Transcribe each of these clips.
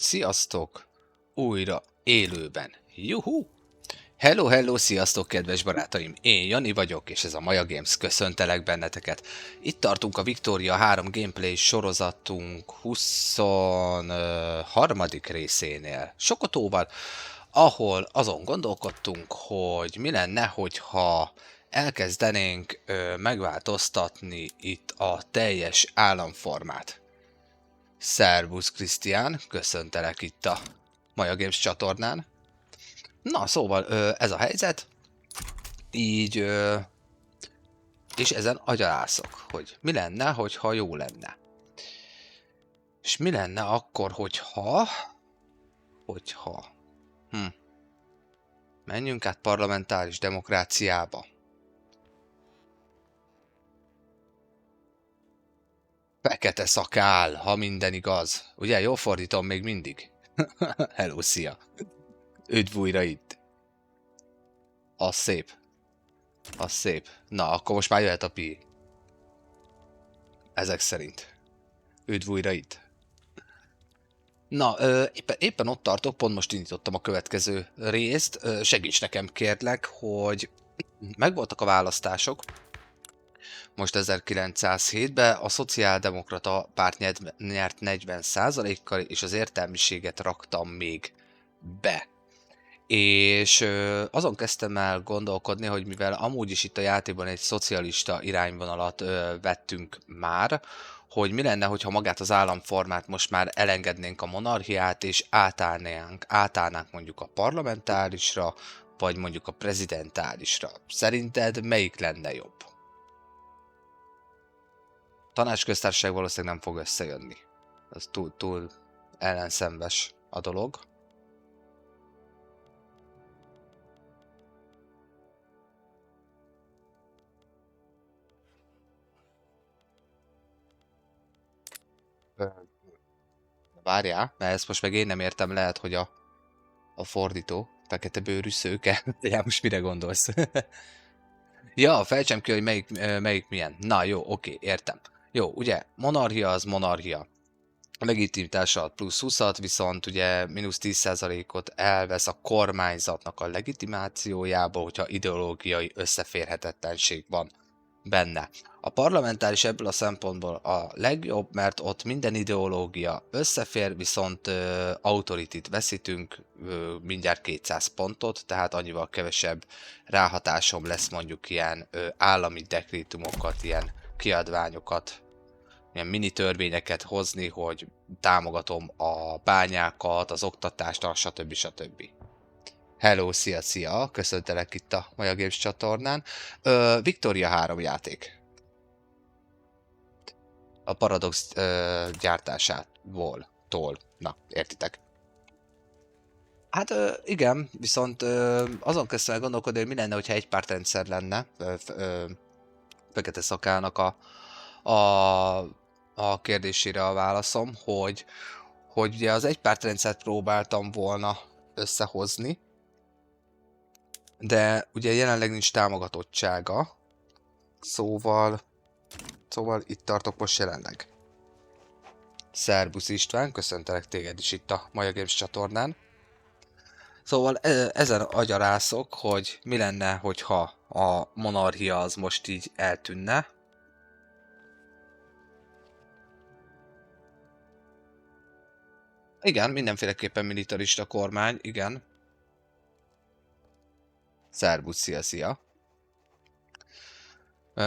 Sziasztok! Újra élőben. Juhu! Hello, hello, sziasztok, kedves barátaim! Én Jani vagyok, és ez a Maja Games, köszöntelek benneteket. Itt tartunk a Victoria 3 gameplay sorozatunk 23. részénél, Sokotóval, ahol azon gondolkodtunk, hogy mi lenne, hogyha elkezdenénk megváltoztatni itt a teljes államformát. Szervusz Krisztián, köszöntelek itt a Maja Games csatornán. Na, szóval ez a helyzet, így, és ezen agyalászok, hogy mi lenne, hogyha jó lenne. És mi lenne akkor, hogyha... Menjünk át parlamentáris demokráciába. Fekete szakál, ha minden igaz. Ugye, jól fordítom még mindig? Hello, szia! Üdv újra itt! Az szép. Az szép. Na, akkor most már jöhet a pi. Ezek szerint. Üdv újra itt. Na, éppen ott tartok, pont most indítottam a következő részt. Segíts nekem kérlek, hogy megvoltak a választások. Most 1907-ben a Szociáldemokrata párt nyert 40%-kal, és az értelmiséget raktam még be. És azon kezdtem el gondolkodni, hogy mivel amúgy is itt a játékban egy szocialista irányvonalat vettünk már, hogy mi lenne, hogyha magát az államformát most már elengednénk a monarchiát, és átállnánk mondjuk a parlamentárisra, vagy mondjuk a prezidentálisra. Szerinted melyik lenne jobb? Tanácsköztársaság valószínűleg nem fog összejönni. Ez túl ellenszenves a dolog. Várjál, mert ezt most meg én nem értem, lehet, hogy a fordító, fekete bőrű szőke. De most mire gondolsz? Ja, fejtsem ki, hogy melyik milyen. Na jó, oké, értem. Jó, ugye, monarchia az monarchia. A legitimitása plusz 20-at, viszont ugye mínusz 10%-ot elvesz a kormányzatnak a legitimációjából, hogyha ideológiai összeférhetetlenség van benne. A parlamentáris ebből a szempontból a legjobb, mert ott minden ideológia összefér, viszont authority-t veszítünk, mindjárt 200 pontot, tehát annyival kevesebb ráhatásom lesz mondjuk ilyen állami dekrétumokat, ilyen kiadványokat, ilyen mini törvényeket hozni, hogy támogatom a bányákat, az oktatást, stb. Stb. Hello, szia! Köszöntelek itt a Maja Games csatornán. Victoria 3 játék. A Paradox gyártásából. Na, értitek. Hát igen, viszont azon kezdtem el gondolkodni, hogy mi lenne, hogyha egy pártrendszer lenne. Fekete Szakálnak a kérdésére a válaszom, hogy ugye az egypártrendszert próbáltam volna összehozni, de ugye jelenleg nincs támogatottsága, szóval itt tartok most jelenleg. Szerbusz István, köszöntelek téged is itt a Maja Games csatornán. Szóval ezen agyarászok, hogy mi lenne, hogyha a monarchia az most így eltűnne. Igen, mindenféleképpen militarista kormány, igen. Szerbusz, szia!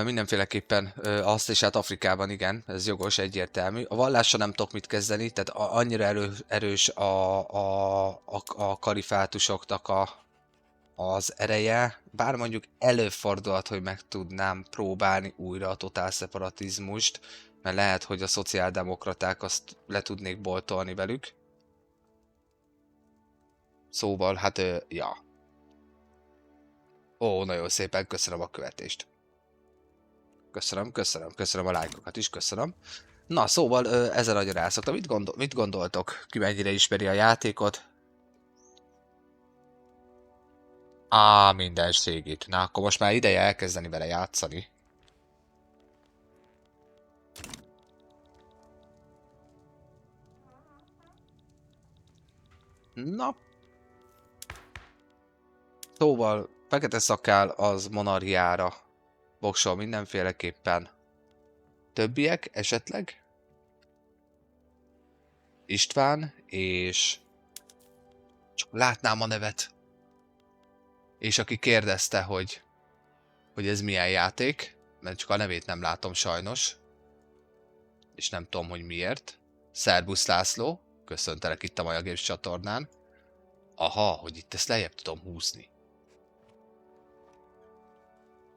Mindenféleképpen azt is, hát Afrikában igen, ez jogos, egyértelmű. A vallással nem tudok mit kezdeni, tehát annyira erős a kalifátusoknak az ereje, bár mondjuk előfordulhat, hogy meg tudnám próbálni újra a totál szeparatizmust, mert lehet, hogy a szociáldemokraták azt le tudnék boltolni velük. Szóval, hát, ja. Ó, nagyon szépen köszönöm a követést. Köszönöm a lájkokat is, köszönöm. Na, szóval ezen nagyon rászoktam. Mit gondoltok? Ki mennyire ismeri a játékot? Mindenségét. Na, akkor most már ideje elkezdeni vele játszani. Na, szóval Fekete Szakál az monarchiára voksol mindenféleképpen. Többiek esetleg? István, és csak látnám a nevet. És aki kérdezte, hogy ez milyen játék, mert csak a nevét nem látom sajnos, és nem tudom, hogy miért. Szerbusz László, köszöntelek itt a Maja Games csatornán. Aha, hogy itt ezt lejjebb tudom húzni.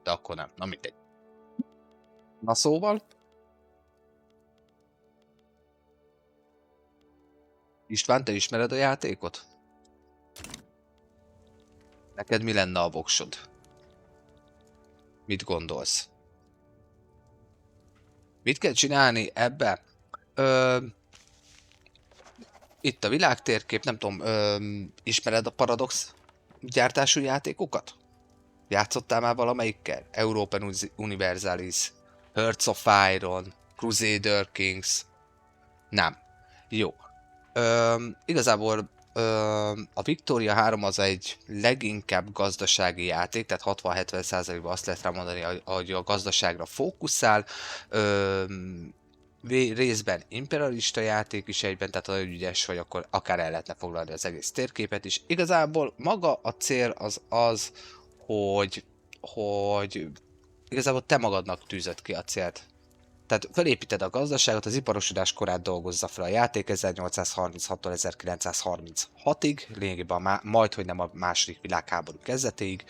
De akkor nem, na mindegy. Na szóval? István, te ismered a játékot? Neked mi lenne a voksod? Mit gondolsz? Mit kell csinálni ebbe? Itt a világtérkép, nem tudom, ismered a Paradox gyártású játékokat? Játszottál már valamelyikkel? European Universalis, Hearts of Iron, Crusader Kings? Nem. Jó. Igazából a Victoria 3 az egy leginkább gazdasági játék, tehát 60-70%-ban azt lehet rá mondani, hogy a gazdaságra fókuszál. Részben imperialista játék is egyben, tehát nagyon ügyes vagy, akkor akár el lehetne foglalni az egész térképet is. Igazából maga a cél az hogy igazából te magadnak tűzöd ki a célt. Tehát felépíted a gazdaságot, az iparosodás korát dolgozza fel a játék 1836-tól 1936-ig, lényegében majdhogy nem a második világháború kezdetéig,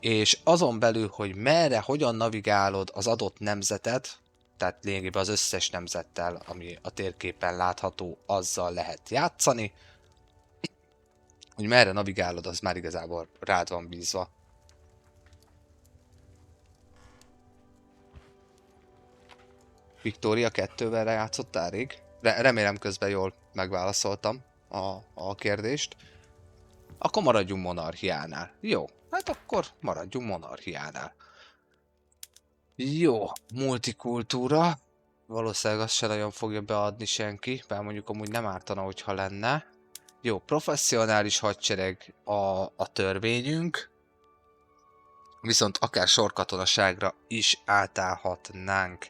és azon belül, hogy merre, hogyan navigálod az adott nemzetet, tehát lényegében az összes nemzettel, ami a térképen látható, azzal lehet játszani, hogy merre navigálod, az már igazából rád van bízva. Victoria 2-vel játszottál rég? Remélem közben jól megválaszoltam a kérdést. Akkor maradjunk monarchiánál. Jó, hát akkor maradjunk monarchiánál. Jó, multikultúra. Valószínűleg azt se nagyon fogja beadni senki, bár mondjuk amúgy nem ártana, hogyha lenne. Jó, professzionális hadsereg a törvényünk. Viszont akár sorkatonaságra is átállhatnánk.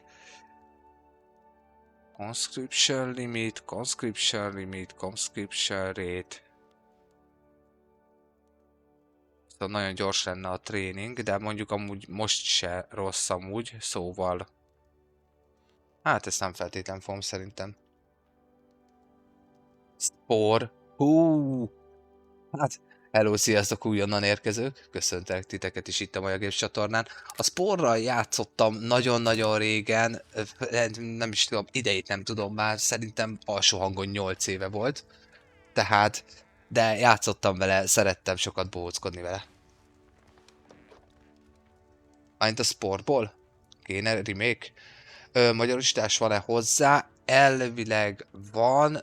Conscription limit, conscription limit, conscription rate. Szóval nagyon gyors lenne a tréning, de mondjuk amúgy most se rossz amúgy, szóval... Hát ezt nem feltétlen fogom szerintem. Spore. Hát, hello, sziasztok újonnan érkezők. Köszöntelek titeket is itt a Maja Games csatornán. A Spore-ral játszottam nagyon-nagyon régen, nem is tudom, idejét nem tudom már, szerintem alsó hangon 8 éve volt. Tehát, de játszottam vele, szerettem sokat bohóckodni vele. Mint a Spore-ból? Kéne remake? Magyarosítás van-e hozzá? Elvileg van.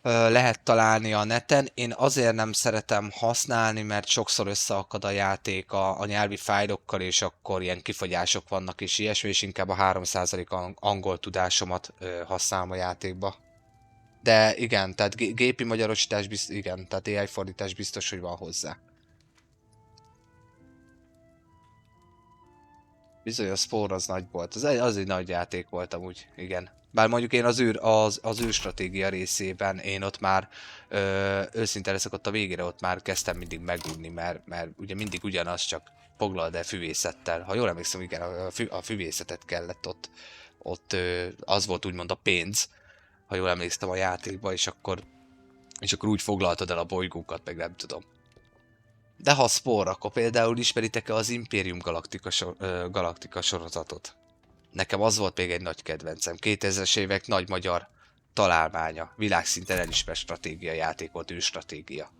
Lehet találni a neten. Én azért nem szeretem használni, mert sokszor összeakad a játék a nyelvi fájlokkal, és akkor ilyen kifogyások vannak és ilyesmi, és inkább a 3% angol tudásomat használom a játékba. De igen, tehát gépi magyarosítás biztos, igen, tehát AI fordítás biztos, hogy van hozzá. Bizony a Spore az nagy volt, az egy nagy játék volt amúgy, igen. Bár mondjuk én az űrstratégia részében én ott már őszinte leszek, ott a végére ott már kezdtem mindig megunni, mert ugye mindig ugyanaz, csak foglald el füvészettel. Ha jól emlékszem, igen, a füvészetet kellett ott az volt úgymond a pénz, ha jól emlékszem a játékba, és akkor úgy foglaltad el a bolygókat, meg nem tudom. De ha Spore, akkor például ismeritek-e az Imperium Galactica sorozatot? Nekem az volt még egy nagy kedvencem. 2000-es évek nagy magyar találmánya. Világszinten elismert stratégia játék volt, űrstratégia.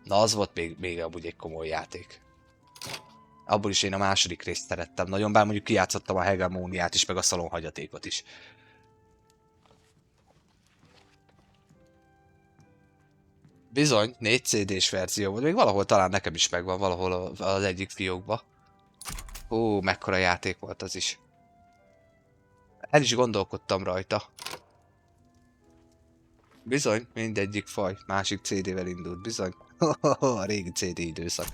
Na az volt még amúgy egy komoly játék. Abból is én a második részt szerettem nagyon, bár mondjuk kijátszottam a hegemóniát is, meg a szalonhagyatékot is. Bizony, 4 CD-s verzió volt, még valahol talán nekem is megvan, valahol az egyik fiókba. Ó, mekkora játék volt az is. El is gondolkodtam rajta. Bizony, mindegyik faj másik CD-vel indult, bizony. A régi CD időszak.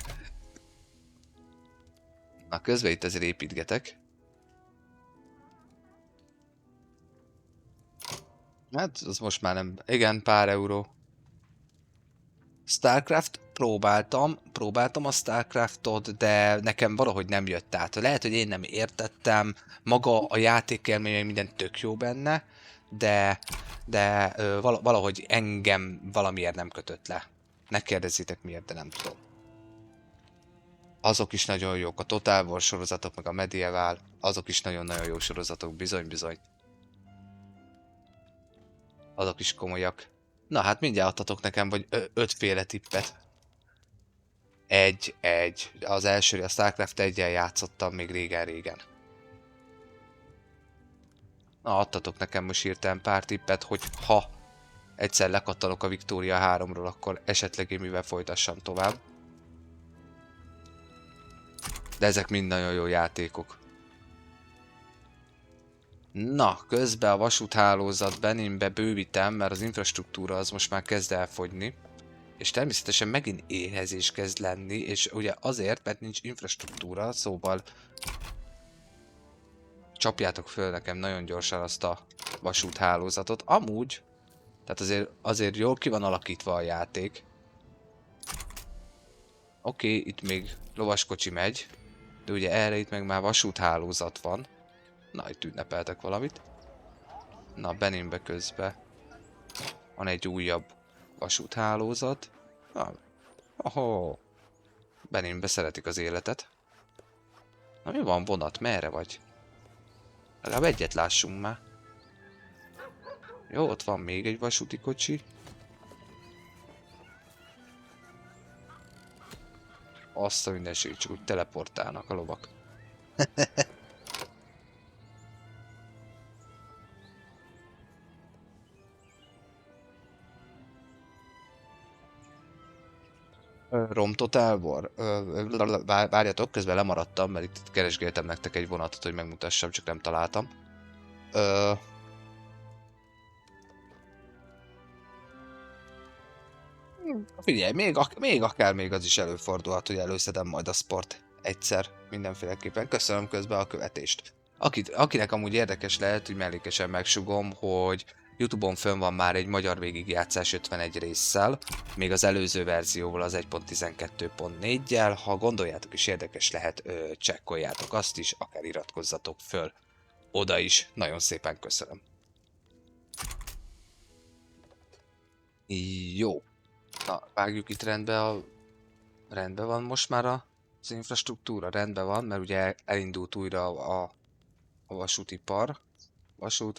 Na, közben itt azért építgetek. Hát, az most már nem... Igen, pár euró. Starcraft próbáltam a Starcraftot, de nekem valahogy nem jött át. Lehet, hogy én nem értettem, maga a játékélmény minden tök jó benne, de valahogy engem valamiért nem kötött le. Ne kérdezzétek miért, de nem tudom. Azok is nagyon jók, a Total War sorozatok, meg a Medieval, azok is nagyon-nagyon jó sorozatok, bizony-bizony. Azok is komolyak. Na hát mindjárt adtatok nekem, vagy 5 féle tippet. Egy. Az első, a Starcraft 1-jel játszottam még régen-régen. Na, adtatok nekem most hirtelen pár tippet, hogy ha egyszer lekattalok a Victoria 3-ról, akkor esetleg én mivel folytassam tovább. De ezek mind nagyon jó játékok. Na, közben a vasúthálózat Beninbe bővítem, mert az infrastruktúra az most már kezd elfogyni. És természetesen megint éhezés kezd lenni, és ugye azért, mert nincs infrastruktúra, szóval csapjátok föl nekem nagyon gyorsan azt a vasúthálózatot. Amúgy, tehát azért jól ki van alakítva a játék. Oké, itt még lovaskocsi megy, de ugye erre itt meg már vasúthálózat van. Na, itt ünnepeltek valamit. Na, Beninbe közben van egy újabb vasúthálózat. Ohó. Beninbe szeretik az életet. Na mi van, vonat? Merre vagy? Legalább egyet lássunk már. Jó, ott van még egy vasúti kocsi. Azt a mindenségét, csak úgy teleportálnak a lovak. Rom Total War? Várjatok, közben lemaradtam, mert itt keresgéltem nektek egy vonatot, hogy megmutassam, csak nem találtam. Figyelj, még akár még az is előfordulhat, hogy előszedem majd a sport egyszer mindenféleképpen. Köszönöm közben a követést. Akinek amúgy érdekes lehet, hogy mellékesen megsugom, hogy YouTube-on fönn van már egy magyar végigjátszás 51 résszel, még az előző verzióval az 1.12.4-jel. Ha gondoljátok is érdekes lehet, csekkoljátok azt is, akár iratkozzatok föl oda is. Nagyon szépen köszönöm. Jó. Na, vágjuk itt rendbe rendben van most már az infrastruktúra, rendben van, mert ugye elindult újra a vasútipar. Vasút.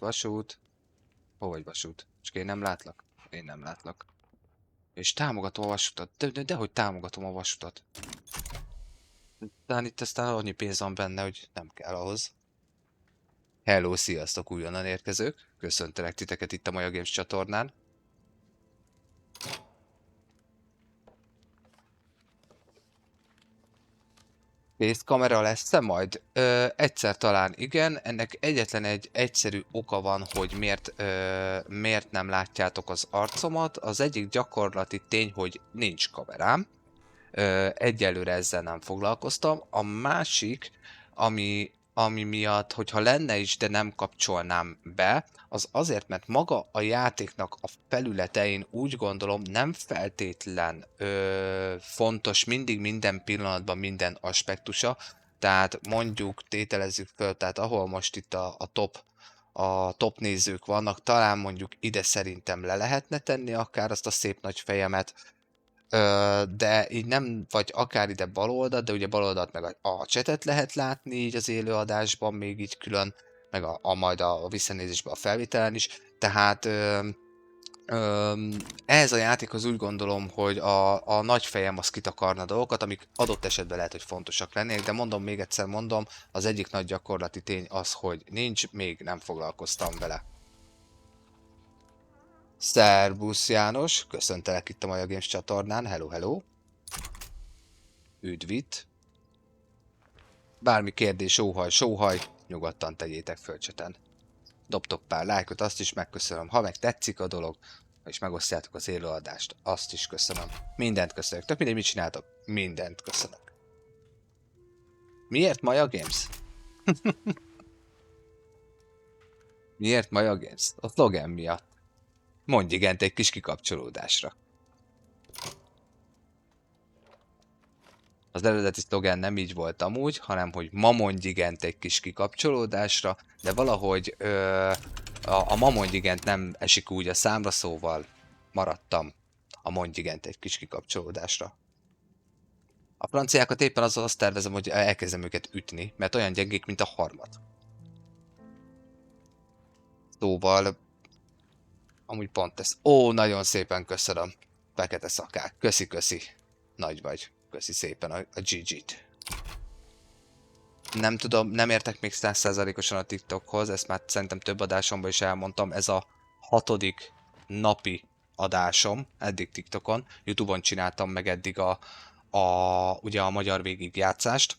Hol vagy vasút? Csak én nem látlak? Én nem látlak. És támogatom a vasutat. Dehogy támogatom a vasutat. De itt aztán annyi pénz van benne, hogy nem kell ahhoz. Hello, sziasztok újonnan érkezők. Köszöntelek titeket itt a Maja Games csatornán. Kamera lesz-e majd? Egyszer talán igen, ennek egyetlen egy egyszerű oka van, hogy miért nem látjátok az arcomat. Az egyik gyakorlati tény, hogy nincs kamerám. Egyelőre ezzel nem foglalkoztam. A másik, ami miatt, hogyha lenne is, de nem kapcsolnám be, az azért, mert maga a játéknak a felületein úgy gondolom nem feltétlen fontos mindig minden pillanatban minden aspektusa, tehát mondjuk tételezzük föl, tehát ahol most itt a top nézők vannak, talán mondjuk ide szerintem le lehetne tenni akár azt a szép nagy fejemet, de így nem, vagy akár ide bal oldalt, de ugye bal oldalt meg a chatet lehet látni így az élőadásban, még így külön, meg majd a visszanézésben a felvételen is, tehát ehhez a játékhoz úgy gondolom, hogy a nagy fejem az kitakarna dolgokat, amik adott esetben lehet, hogy fontosak lennének, de még egyszer mondom, az egyik nagy gyakorlati tény az, hogy nincs, még nem foglalkoztam vele. Szervusz János, köszöntelek itt a Maja Games csatornán, hello. Üdv itt. Bármi kérdés, sóhaj, nyugodtan tegyétek föl cseten. Dobtok pár lájkot, azt is megköszönöm. Ha meg tetszik a dolog, és megosztjátok az élőadást. Azt is köszönöm. Mindent köszönök. Tök mindegy, mit csináltok. Mindent köszönök. Miért Maja Games? Miért Maja Games? A szlogen miatt. Mondj igent egy kis kikapcsolódásra. Az eredeti szlogen nem így volt amúgy, hanem hogy ma mondj igent egy kis kikapcsolódásra, de valahogy a ma mondj igent nem esik úgy a számra, szóval maradtam a mondj igent egy kis kikapcsolódásra. A franciákat éppen azt tervezem, hogy elkezdem őket ütni, mert olyan gyengék, mint a harmad. Szóval amúgy pont ez. Ó, nagyon szépen köszönöm. Fekete szakák. Köszi. Nagy vagy. Köszi szépen a GG-t. Nem tudom, nem értek még 100%-osan a TikTokhoz, ezt már szerintem több adásomban is elmondtam. Ez a 6. napi adásom eddig TikTokon. YouTube-on csináltam meg eddig ugye a magyar végigjátszást.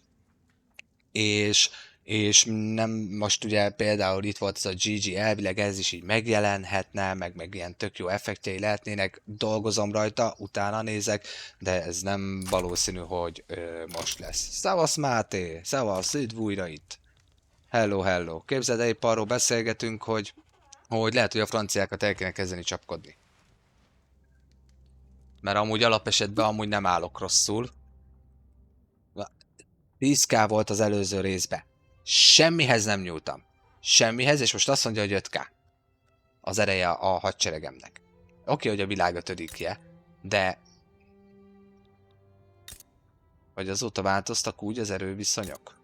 És nem, most ugye például itt volt ez a GG, elvileg ez is így megjelenhetne, meg ilyen tök jó effektjei lehetnének, dolgozom rajta, utána nézek, de ez nem valószínű, hogy most lesz. Szevasz Máté, szevasz, üdv újra itt. Hello. Képzeld el, épp arról beszélgetünk, hogy lehet, hogy a franciákat el kéne kezdeni csapkodni. Mert amúgy alapesetben amúgy nem állok rosszul. 10k volt az előző részben. Semmihez nem nyúltam. Semmihez, és most azt mondja, hogy 5k. Az ereje a hadseregemnek. Oké, hogy a világ 5-je, de... Vagy azóta változtak úgy az erőviszonyok?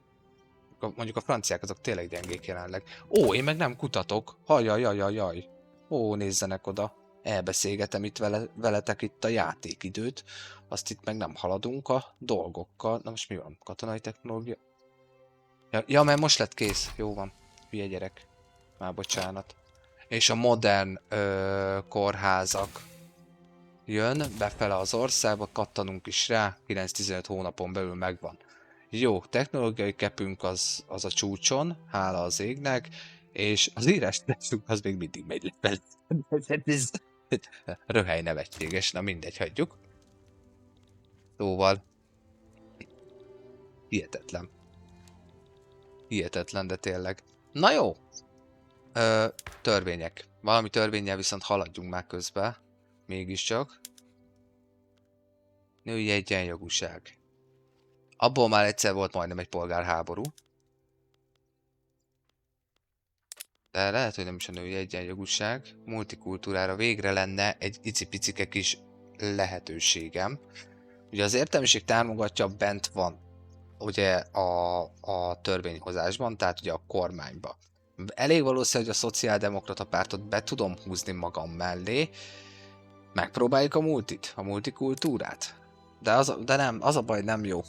Mondjuk a franciák azok tényleg gyengék jelenleg. Ó, én meg nem kutatok. Hajjajjajjaj. Ó, nézzenek oda. Elbeszélgetem itt veletek itt a játékidőt. Azt itt meg nem haladunk a dolgokkal. Na most mi van? Katonai technológia? Ja, mert most lett kész. Jó van. Hülye gyerek. Már bocsánat. És a modern kórházak jön befele az országba, kattanunk is rá, 9-15 hónapon belül megvan. Jó, technológiai kepünk az a csúcson, hála az égnek, és az írás teszünk az még mindig megy lefelé. Röhely nevetséges, na mindegy, hagyjuk. Szóval hihetetlen. Hihetetlen, de tényleg. Na jó! Törvények. Valami törvénnyel viszont haladjunk már közben. Mégiscsak. Női egyenjogúság. Abból már egyszer volt majdnem egy polgárháború. De lehet, hogy nem is a női egyenjogúság. Multikultúrára végre lenne egy icipicike kis lehetőségem. Ugye az értelmiség támogatja bent van ugye a törvényhozásban, tehát ugye a kormányba. Elég valószínű, hogy a szociáldemokrata pártot be tudom húzni magam mellé. Megpróbáljuk a multikultúrát. De nem, az a baj, nem jó.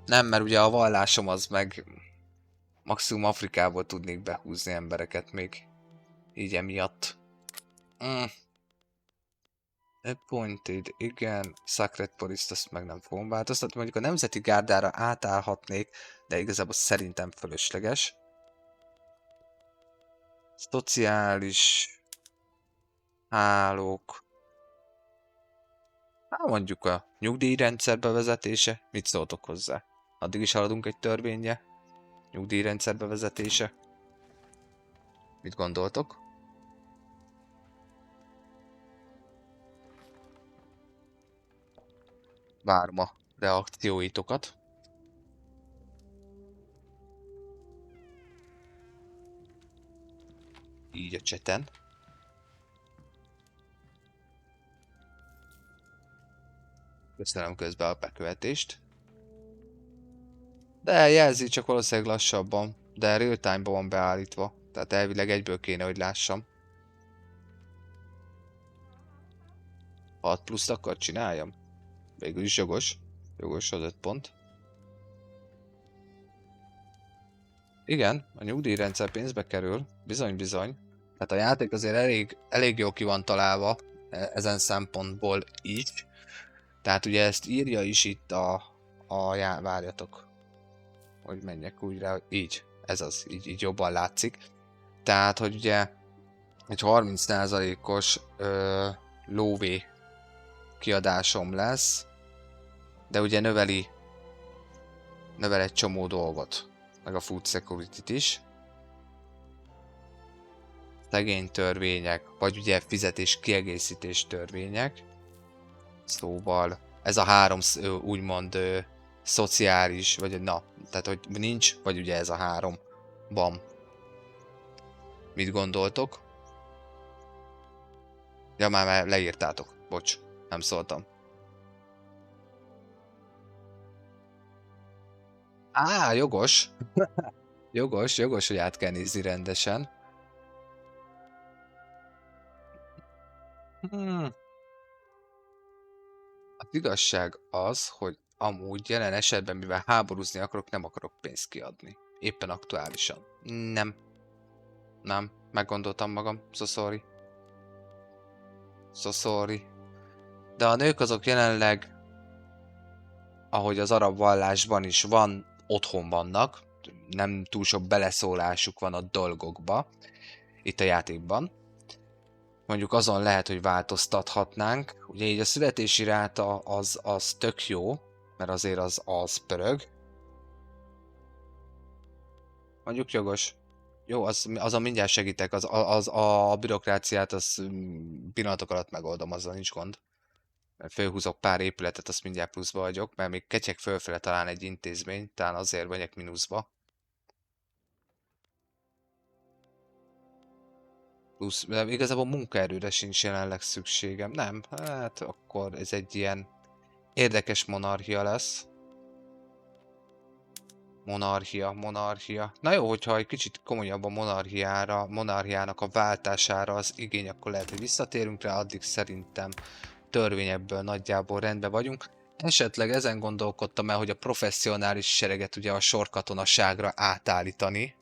Nem, mert ugye a vallásom az meg maximum Afrikából tudnék behúzni embereket még. Így emiatt. Appointed, igen. Sacred Police, azt meg nem fogom változtatni. Mondjuk a Nemzeti Gárdára átállhatnék, de igazából szerintem fölösleges. Szociális hálók. Mondjuk a nyugdíjrendszer bevezetése. Mit szóltok hozzá? Addig is haladunk egy törvénye. Nyugdíjrendszer bevezetése. Mit gondoltok? Várom a reakcióitokat. Így a cseten. Köszönöm közben a bekövetést. De jelzi, csak valószínűleg lassabban. De real time-ban van beállítva. Tehát elvileg egyből kéne, hogy lássam. 6 pluszt akkor csináljam. Végül is jogos. Jogos az 5 pont. Igen, a nyugdíjrendszer pénzbe kerül. Bizony. Tehát a játék azért elég jó ki van találva ezen szempontból így. Tehát ugye ezt írja is itt várjatok. Hogy menjek úgy rá, hogy így. Ez az, így jobban látszik. Tehát, hogy ugye egy 30%-os lóvé kiadásom lesz, de ugye növel egy csomó dolgot, meg a food security-t is. Szegény törvények, vagy ugye fizetés kiegészítés törvények. Szóval ez a három úgymond szociális, vagy na, tehát hogy nincs, vagy ugye ez a három van. Mit gondoltok? Ja, már leírtátok. Bocs, nem szóltam. Á, jogos. Jogos, hogy át kell nézni rendesen. Az igazság az, hogy amúgy jelen esetben, mivel háborúzni akarok, nem akarok pénzt kiadni. Éppen aktuálisan. Nem. Meggondoltam magam. So sorry. So sorry. De a nők azok jelenleg, ahogy az arab vallásban is van, otthon vannak. Nem túl sok beleszólásuk van a dolgokba. Itt a játékban. Mondjuk azon lehet, hogy változtathatnánk. Ugye így a születési ráta az tök jó, mert azért az pörög. Mondjuk jogos. Jó, azon mindjárt segítek, a bürokráciát az pillanatok alatt megoldom, azzal nincs gond. Fölhúzok pár épületet, azt mindjárt pluszba vagyok, mert még ketyeg fölfele talán egy intézmény, talán azért vagyok mínuszba. Plusz, de igazából munkaerőre sincs jelenleg szükségem, nem? Hát akkor ez egy ilyen érdekes monarchia lesz. Monarchia. Na jó, hogyha egy kicsit komolyabb a monarchiának a váltására az igény, akkor lehet, hogy visszatérünk rá, addig szerintem törvényebből nagyjából rendben vagyunk. Esetleg ezen gondolkodtam el, hogy a professzionális sereget ugye a sorkatonaságra átállítani.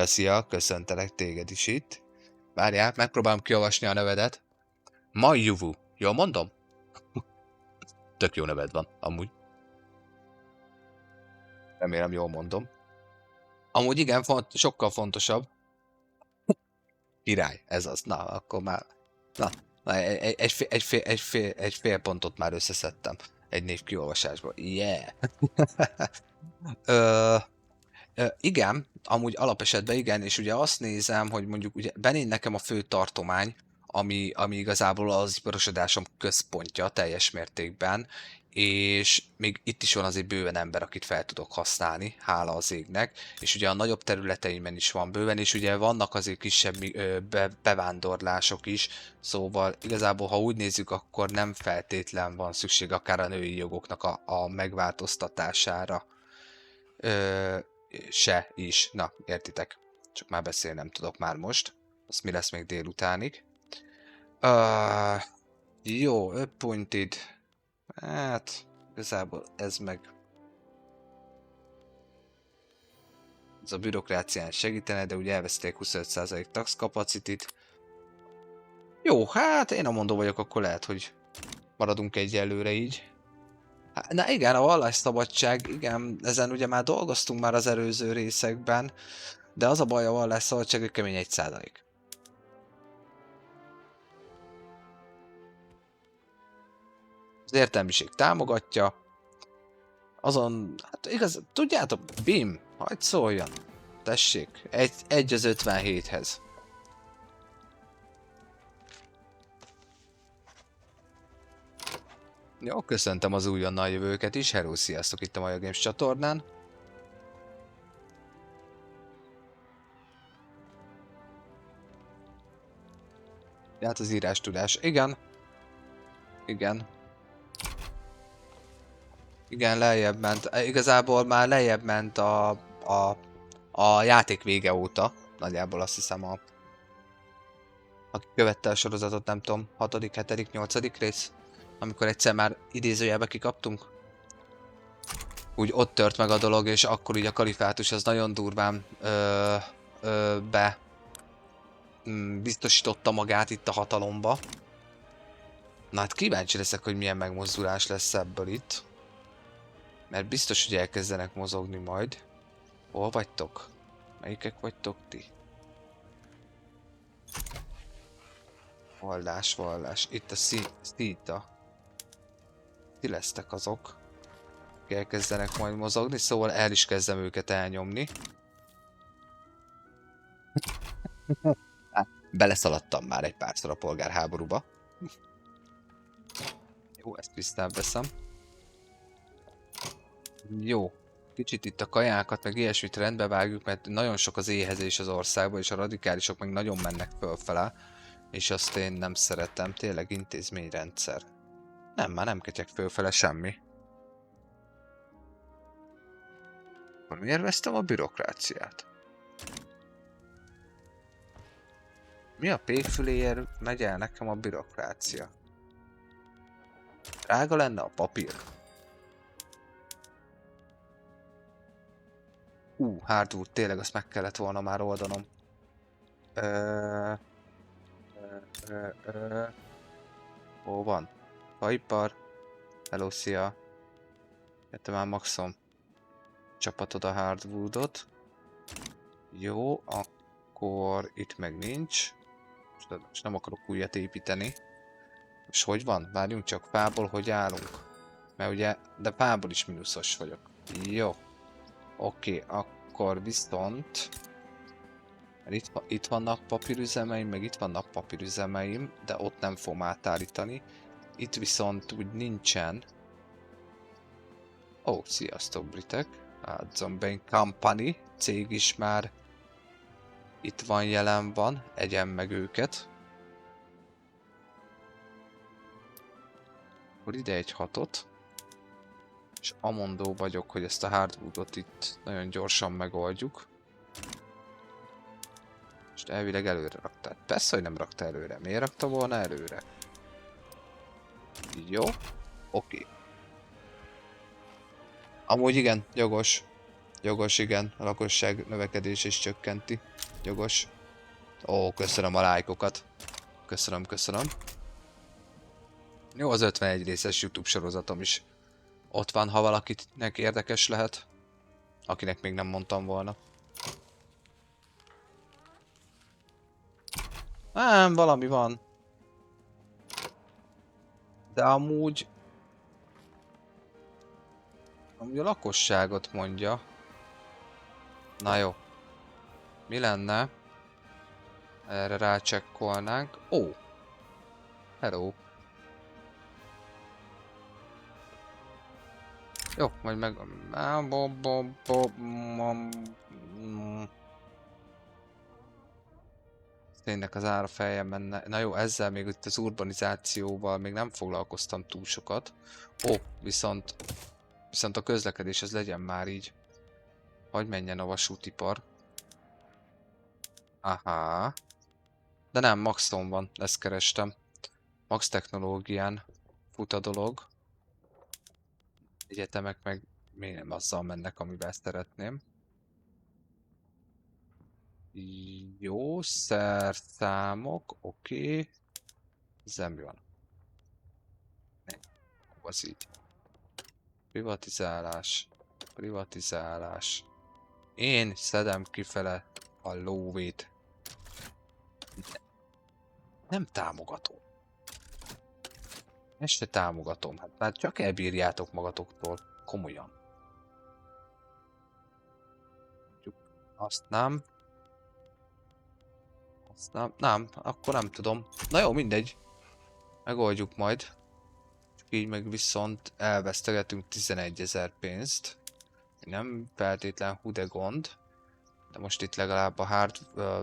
Szia, köszöntelek téged is itt. Várjál, megpróbálom kiolvasni a nevedet. Majuvu, jól mondom? Tök jó neved van, amúgy. Remélem jól mondom. Amúgy igen, sokkal fontosabb. Király, ez az. Na, akkor már... Na, egy fél pontot már összeszedtem. Egy név kiolvasásból. Yeah! Igen, amúgy alapesetben igen, és ugye azt nézem, hogy mondjuk ugye Benin nekem a fő tartomány, ami igazából az iparosodásom központja teljes mértékben, és még itt is van azért bőven ember, akit fel tudok használni, hála az égnek, és ugye a nagyobb területeimen is van bőven, és ugye vannak azért kisebb bevándorlások is, szóval igazából ha úgy nézzük, akkor nem feltétlen van szükség akár a női jogoknak a megváltoztatására. Se is. Na, értitek. Csak már beszélni nem tudok már most. Az mi lesz még délutánig. Jó, appointed. Hát, igazából ez meg... Ez a bürokrácián segítene, de ugye elveszték 25% tax capacitit. Jó, hát én a mondó vagyok, akkor lehet, hogy maradunk egyelőre így. Hát, na igen, a vallásszabadság, igen, ezen ugye már dolgoztunk már az előző részekben, de az a baj a vallásszabadság, hogy kemény 1%. Az értelmiség támogatja. Azon, hát igaz, tudjátok, Bim, hagyd szóljon. Tessék, egy az 57-hez. Jó, köszöntöm az újonnan jövőket is. Hello, sziasztok itt a Maja Games csatornán. Hát az írás tudás. Igen. Igen, lejjebb ment. Igazából már lejjebb ment a játék vége óta. Nagyjából azt hiszem aki követte a sorozatot, nem tudom, 6., 7., 8. rész. Amikor egyszer már idézőjelbe kikaptunk. Úgy ott tört meg a dolog, és akkor így a kalifátus az nagyon durván biztosította magát itt a hatalomba. Na hát kíváncsi leszek, hogy milyen megmozdulás lesz ebből itt. Mert biztos, hogy elkezdenek mozogni majd. Hol vagytok? Melyikek vagytok ti? Vallás. Itt a szíta. Ti lesztek azok. Elkezdenek majd mozogni, szóval el is kezdem őket elnyomni. Beleszaladtam már egy párszor a polgárháborúba. Jó, ezt visszaveszem. Jó. Kicsit itt a kajákat, meg ilyesmit rendbe vágjuk, mert nagyon sok az éhezés az országban, és a radikálisok meg nagyon mennek fölfele. És azt én nem szeretem. Tényleg intézményrendszer. Nem, már nem ketyek fölfele semmi. Akkor miért vesztem a bürokráciát? Mi a pékfüléért megy el nekem a bürokrácia? Drága lenne a papír. Hardwood, tényleg azt meg kellett volna már oldanom. Hol van? Faipar. Hello, szia. Jöttem már maximum. Csapatod a hardwoodot. Jó, akkor itt meg nincs. Most nem akarok újat építeni. És hogy van? Várjunk csak, fából hogy állunk? Mert ugye, de fából is mínuszos vagyok. Jó. Oké, akkor viszont... Itt vannak papírüzemeim, meg itt vannak papírüzemeim, de ott nem fogom átállítani. Itt viszont úgy nincsen. Ó, sziasztok britek! A Zombie Company cég is már itt van, jelen van, egyen meg őket. Akkor ide egy 6-ot. És amondó vagyok, hogy ezt a hardwoodot itt nagyon gyorsan megoldjuk. Most elvileg előre raktál. Persze, hogy nem rakta előre. Miért rakta volna előre? Jó. Oké. Amúgy igen, jogos. Jogos, igen. A lakosság növekedés is csökkenti. Jogos. Ó, köszönöm a lájkokat. Köszönöm. Jó, az 51 részes YouTube sorozatom is ott van, ha valakinek érdekes lehet. Akinek még nem mondtam volna. Nem, valami van. De amúgy a lakosságot mondja. Na jó. Mi lenne? Erre rácsekkolnánk. Ó! Hello! Jó, majd meg... Tényleg az ára feljebb menne. Na jó, ezzel még itt az urbanizációval még nem foglalkoztam túl sokat. Ó, viszont a közlekedés az legyen már így. Hogy menjen a vasútipar. Aha. De nem, Maxton van, ezt kerestem. Max technológián fut a dolog. Egyetemek meg még nem azzal mennek, amivel szeretném. Jó, szerszámok, oké. Ezzel mi van? Az így. Privatizálás. Én szedem kifele a lóvét. Nem támogatom. Ezt se támogatom. Hát már csak elbírjátok magatoktól. Komolyan. Azt nem. Nem, akkor nem tudom. Na jó, mindegy. Megoldjuk majd. Csak így meg viszont elvesztegetünk 11 000 pénzt. Nem feltétlen hú de gond. De most itt legalább a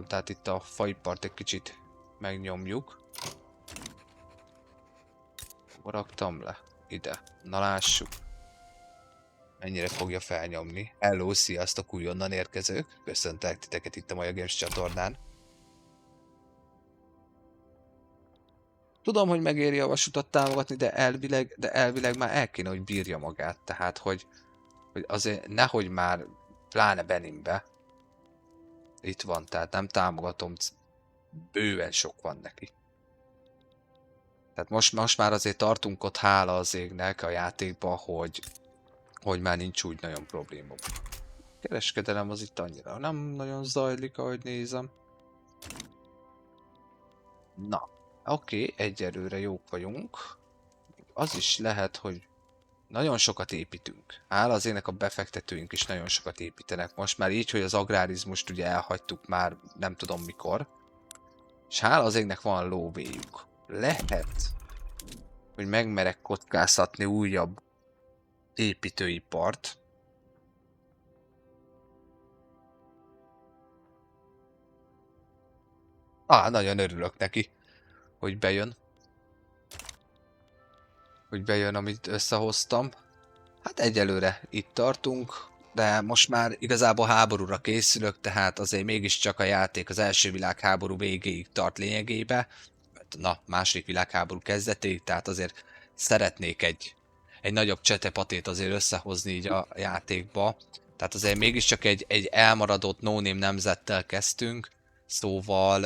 tehát itt a faipart egy kicsit megnyomjuk. Raktam le. Ide. Na lássuk. Mennyire fogja felnyomni. Hello, sziasztok újonnan érkezők. Köszöntek titeket itt a Maja Games csatornán. Tudom, hogy megéri a vasutat támogatni, de elvileg már el kéne, hogy bírja magát. Tehát, hogy azért nehogy már, pláne Beninbe. Itt van, tehát nem támogatom. Bőven sok van neki. Tehát most már azért tartunk ott, hála az égnek a játékban, hogy már nincs úgy nagyon probléma. kereskedelem az itt annyira nem nagyon zajlik, ahogy nézem. Na, oké, egyelőre jók vagyunk. Az is lehet, hogy nagyon sokat építünk. Hála az ének a befektetőink is nagyon sokat építenek most már így, hogy az agrárizmust ugye elhagytuk már nem tudom mikor. És hála az égnek van lóvéjuk. Lehet, hogy megmerek kockáztatni újabb építőipart. Nagyon örülök neki, hogy bejön. Hogy bejön, amit összehoztam. Hát egyelőre itt tartunk, de most már igazából háborúra készülök, tehát azért mégiscsak a játék az első világháború végéig tart lényegébe. Na, második világháború kezdetéig, tehát azért szeretnék egy nagyobb csetepatét azért összehozni így a játékba. Tehát azért mégiscsak egy elmaradott no-name nemzettel kezdtünk, szóval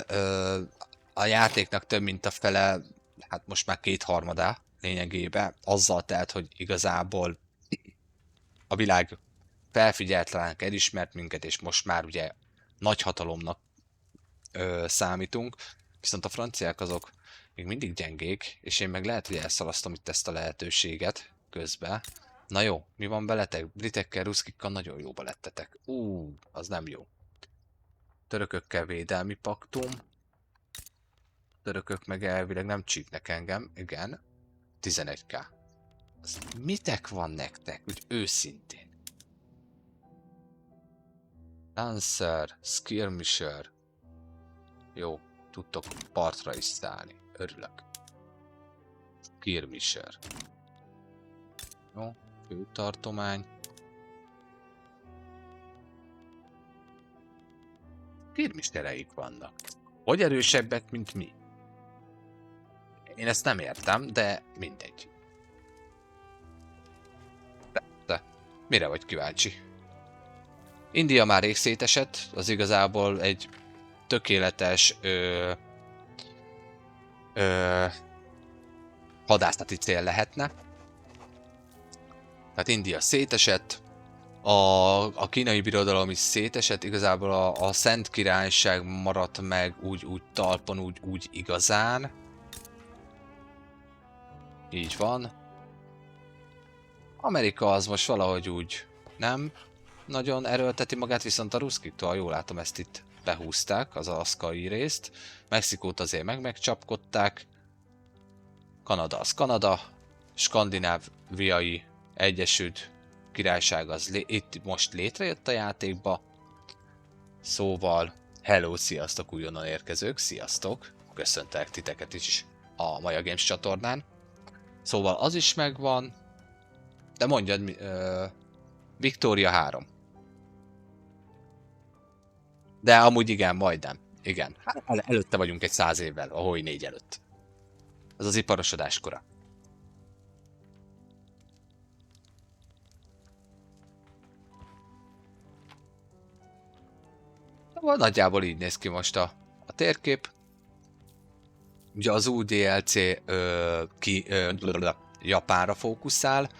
a játéknak több mint a fele, hát most már kétharmadá lényegében, azzal telt, hogy igazából a világ felfigyelt ránk, elismert minket, és most már ugye nagyhatalomnak számítunk, viszont a franciák azok még mindig gyengék, és én meg lehet, hogy elszalasztom itt ezt a lehetőséget közben. Na jó, mi van veletek? Britekkel, ruszkikkal nagyon jóba lettetek. Az nem jó. Törökökkel védelmi paktum. Törökök meg elvileg nem csípnek engem. Igen. 11k. Az mitek van nektek? Úgy őszintén. Lancer, Skirmisher. Jó, tudtok partra is szállni. Örülök. Skirmisher. Jó, főtartomány. Skirmishereik vannak. Hogy erősebbek, mint mi? Én ezt nem értem, de mindegy. De mire vagy kíváncsi? India már rég szétesett, az igazából egy tökéletes hadászati cél lehetne. Tehát India szétesett, a kínai birodalom is szétesett, igazából a Szent Királyság maradt meg úgy talpon, úgy igazán. Így van. Amerika az most valahogy úgy nem nagyon erőlteti magát, viszont a ruszkiktól, jól látom, ezt itt behúzták, az alaszkai részt. Mexikót azért megcsapkodták. Kanada az Kanada. Skandináviai Egyesült Királyság az itt most létrejött a játékba. Szóval, hello, sziasztok újonnan érkezők, sziasztok! Köszöntelek titeket is a Maja Games csatornán. Szóval az is megvan, de mondjad, Victoria 3. De amúgy igen, majdnem. Igen. Hát előtte vagyunk egy 100 évvel, a Hoi 4 előtt. Ez az iparosodás kora. Nagyjából így néz ki most a térkép. Ugye az új DLC Japánra fókuszál.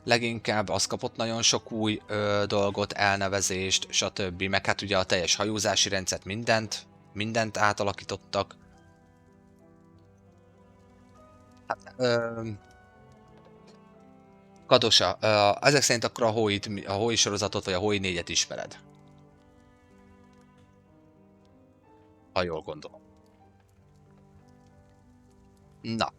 Leginkább az kapott nagyon sok új dolgot, elnevezést, stb. Meg hát ugye a teljes hajózási rendszert, mindent átalakítottak. Hát, Kadosa, ezek szerint akkor a Hoi sorozatot, vagy a Hoi 4-et ismered. Ha jól gondolom. Na,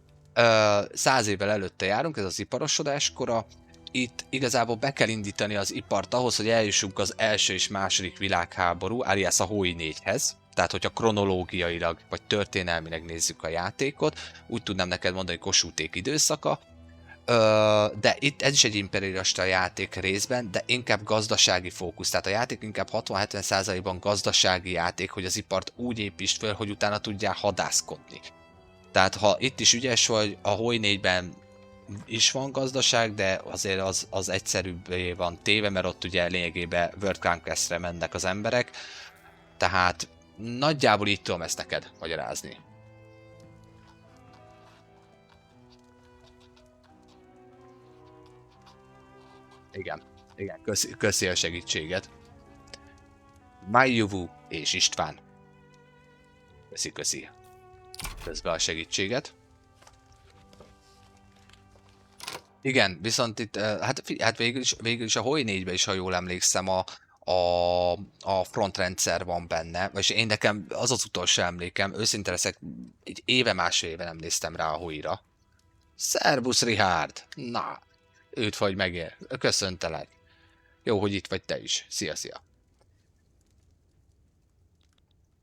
100 évvel előtte járunk, ez az iparosodás kora. Itt igazából be kell indítani az ipart ahhoz, hogy eljussunk az első és második világháború, alias a Hoi 4-hez. Tehát, hogyha kronológiailag vagy történelmileg nézzük a játékot, úgy tudnám neked mondani, Kossuth-ék időszaka. De itt ez is egy imperialista játék részben, de inkább gazdasági fókusz. Tehát a játék inkább 60-70%-ban gazdasági játék, hogy az ipart úgy építsd föl, hogy utána tudjál hadászkodni. Tehát ha itt is ügyes vagy, a Hoi 4-ben is van gazdaság, de azért az egyszerűbbé van téve, mert ott ugye lényegében World Conquest-re mennek az emberek. Tehát nagyjából így tudom ezt neked magyarázni. Igen, köszi a segítséget. Májjuvú és István. Köszi. Közben a segítséget. Igen, viszont itt, hát végül is a Hoi 4-ben is, ha jól emlékszem, a frontrendszer van benne, és én nekem az utolsó emlékem, őszinte leszek, egy másfél éve nem néztem rá a Hoi-ra. Szervusz, Richard! Na, őt vagy megér. Köszöntelek. Jó, hogy itt vagy te is. Szia.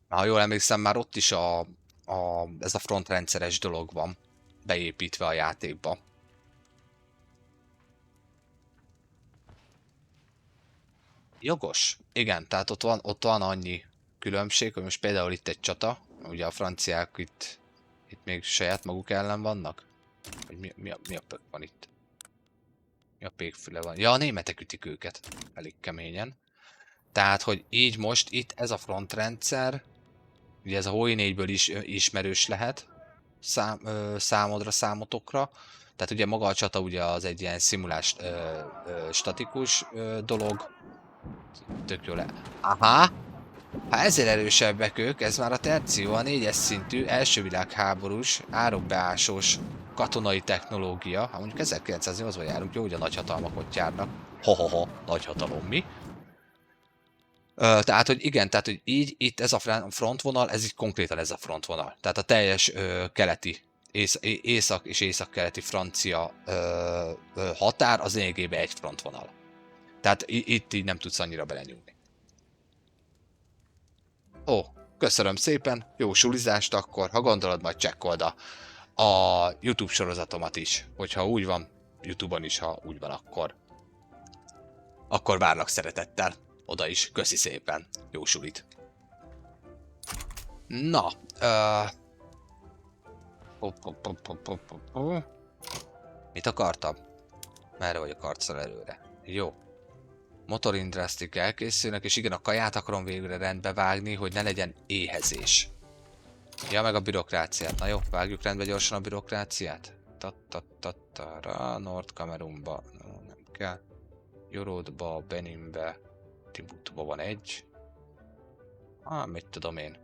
Ha jól emlékszem, már ott is ez a frontrendszeres dolog van beépítve a játékba. Jogos. Igen, tehát ott van annyi különbség, hogy most például itt egy csata, ugye a franciák itt még saját maguk ellen vannak? Vagy mi a pök van itt? Mi a pékfüle van? Ja, a németek ütik őket elég keményen. Tehát, hogy így most itt ez a frontrendszer, ugye ez a Hoi 4-ből is ismerős lehet számodra, számotokra. Tehát ugye maga a csata ugye az egy ilyen szimulás statikus dolog. Tök jó le. Aha! Ha ezért erősebbek ők, ez már a Terció, a 4-es szintű, első világháborús, árokbeásós katonai technológia. Hát mondjuk 1908-ban járunk, jó, hogy a nagyhatalmak ott járnak. Nagyhatalom mi? Tehát, hogy igen, tehát, hogy így itt ez a frontvonal, ez így konkrétan ez a frontvonal. Tehát a teljes keleti, észak és észak-keleti francia határ az lényegében egy frontvonal. Tehát itt így nem tudsz annyira belenyúlni. Ó, köszönöm szépen, jó sulizást akkor, ha gondolod, majd csekkold a YouTube sorozatomat is, hogyha úgy van, YouTube-on is, ha úgy van, akkor várlak szeretettel. Oda is, köszi szépen, jó sulit. Na, mit akartam? Merre vagy a karccal előre? Jó. Motorindrasztik elkészülnek, és igen, a kaját akarom végre rendbe vágni, hogy ne legyen éhezés. Ja, meg a bürokráciát. Na jó, vágjuk rendbe gyorsan a bürokráciát. Tattattattara, Nord Kamerunba, nem kell. Jorodba, Beninbe, Timbuktuba van egy. Mit tudom én.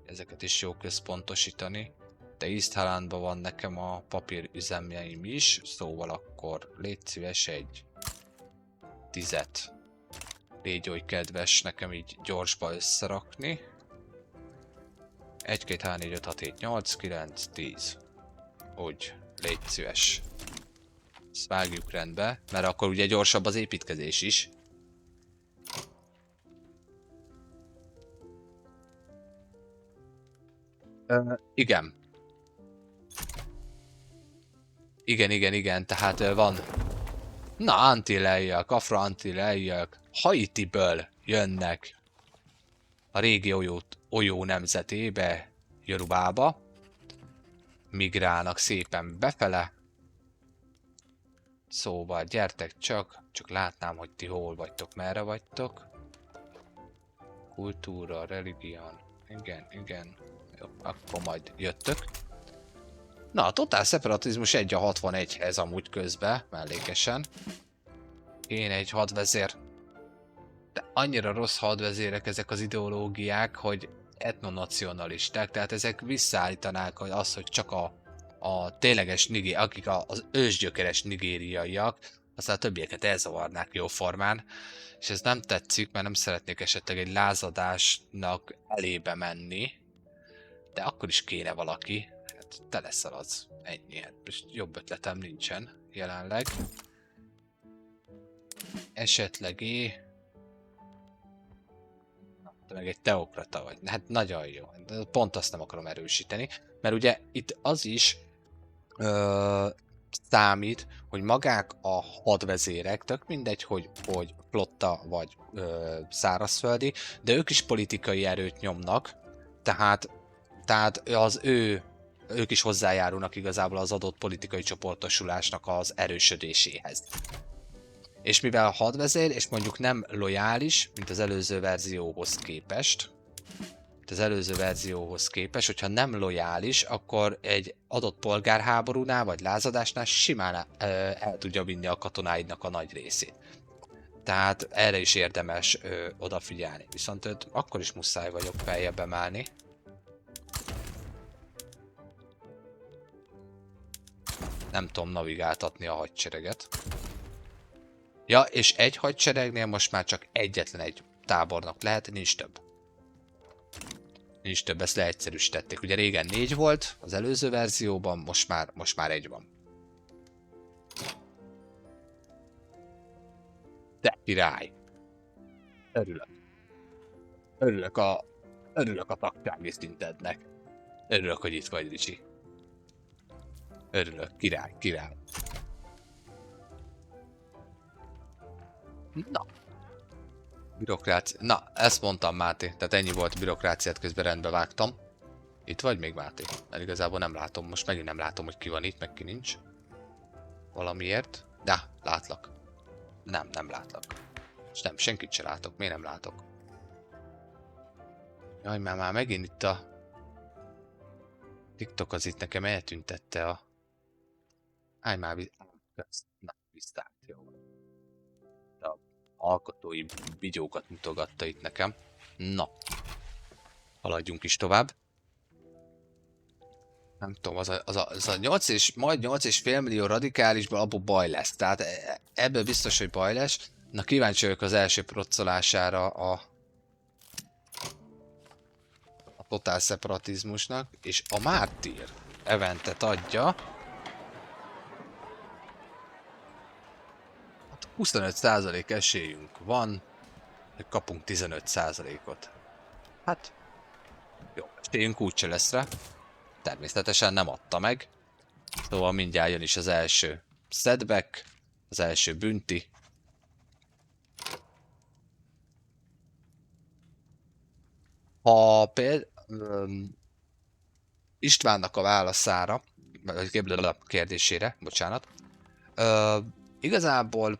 Ezeket is jó központosítani. De East Highlandban van nekem a papírüzemjeim is, szóval akkor légy szíves egy 10-et. Légy oly kedves nekem így gyorsba összerakni. 1, 2, 3, 4, 5, 6, 7, 8, 9, 10. Úgy, légy szíves. Ezt vágjuk rendbe, mert akkor ugye gyorsabb az építkezés is. Igen. Igen, tehát van. Na, antillaiak, afro-antillaiak, Haitiből jönnek a régi Olyó nemzetébe, Jorubába. Migrálnak szépen befele. Szóval gyertek csak látnám, hogy ti hol vagytok, merre vagytok. Kultúra, religion, igen. Jó, akkor majd jöttök. Na, a totál szeparatizmus 1-61-hez amúgy közbe, mellékesen. Én egy hadvezér. De annyira rossz hadvezérek ezek az ideológiák, hogy etnonacionalisták, tehát ezek visszaállítanák azt, hogy csak a tényleges akik az ősgyökeres nigériaiak, aztán a többieket elzavarnák jóformán, és ez nem tetszik, mert nem szeretnék esetleg egy lázadásnak elébe menni, de akkor is kéne valaki. Hát te leszel az. Ennyi. Hát most jobb ötletem nincsen jelenleg. Esetleg te meg egy teokrata vagy. Hát nagyon jó. Pont azt nem akarom erősíteni. Mert ugye itt az is számít, hogy magák a hadvezérek, tök mindegy, hogy flotta vagy szárazföldi, de ők is politikai erőt nyomnak, tehát ők is hozzájárulnak igazából az adott politikai csoportosulásnak az erősödéséhez. És mivel a hadvezér, és mondjuk nem lojális, mint az előző verzióhoz képest, hogyha nem lojális, akkor egy adott polgárháborúnál vagy lázadásnál simán el tudja vinni a katonáidnak a nagy részét. Tehát erre is érdemes odafigyelni. Viszont őt akkor is muszáj vagyok feljebb emelni. Nem tudom navigáltatni a hadsereget. Ja, és egy hadseregnél most már csak egyetlen egy tábornok lehet, nincs több. Nincs több, ezt leegyszerűsítették. Ugye régen 4 volt az előző verzióban, most már 1 van. De király! Örülök. Örülök a tagsági szintednek. Örülök, hogy itt vagy, Ricsi. Örülök, király. Na. Bürokrácia. Na, ezt mondtam, Máté. Tehát ennyi volt a bürokráciát, közben rendbe vágtam. Itt vagy még, Máté? Mert igazából nem látom. Most megint nem látom, hogy ki van itt, meg ki nincs. Valamiért. De, látlak. Nem látlak. És nem, senkit se látok. Miért nem látok? Jaj, már megint itt a TikTok az itt nekem eltüntette a... Állj már, na, visszát, jó. A alkotói videókat mutogatta itt nekem. Na. Haladjunk is tovább. Nem tudom, az a 8 és, majd 8,5 millió radikálisból abból baj lesz. Tehát ebből biztos, hogy baj lesz. Na, kíváncsi vagyok az első proccolására a totál szeparatizmusnak, és a mártír eventet adja. Hát 25% esélyünk van, hogy kapunk 15%-ot. Hát, jó, esélyünk úgyse lesz rá. Természetesen nem adta meg. Szóval mindjárt jön is az első setback, az első bünti. Ha például Istvánnak a válaszára, vagy kérdésére, bocsánat, igazából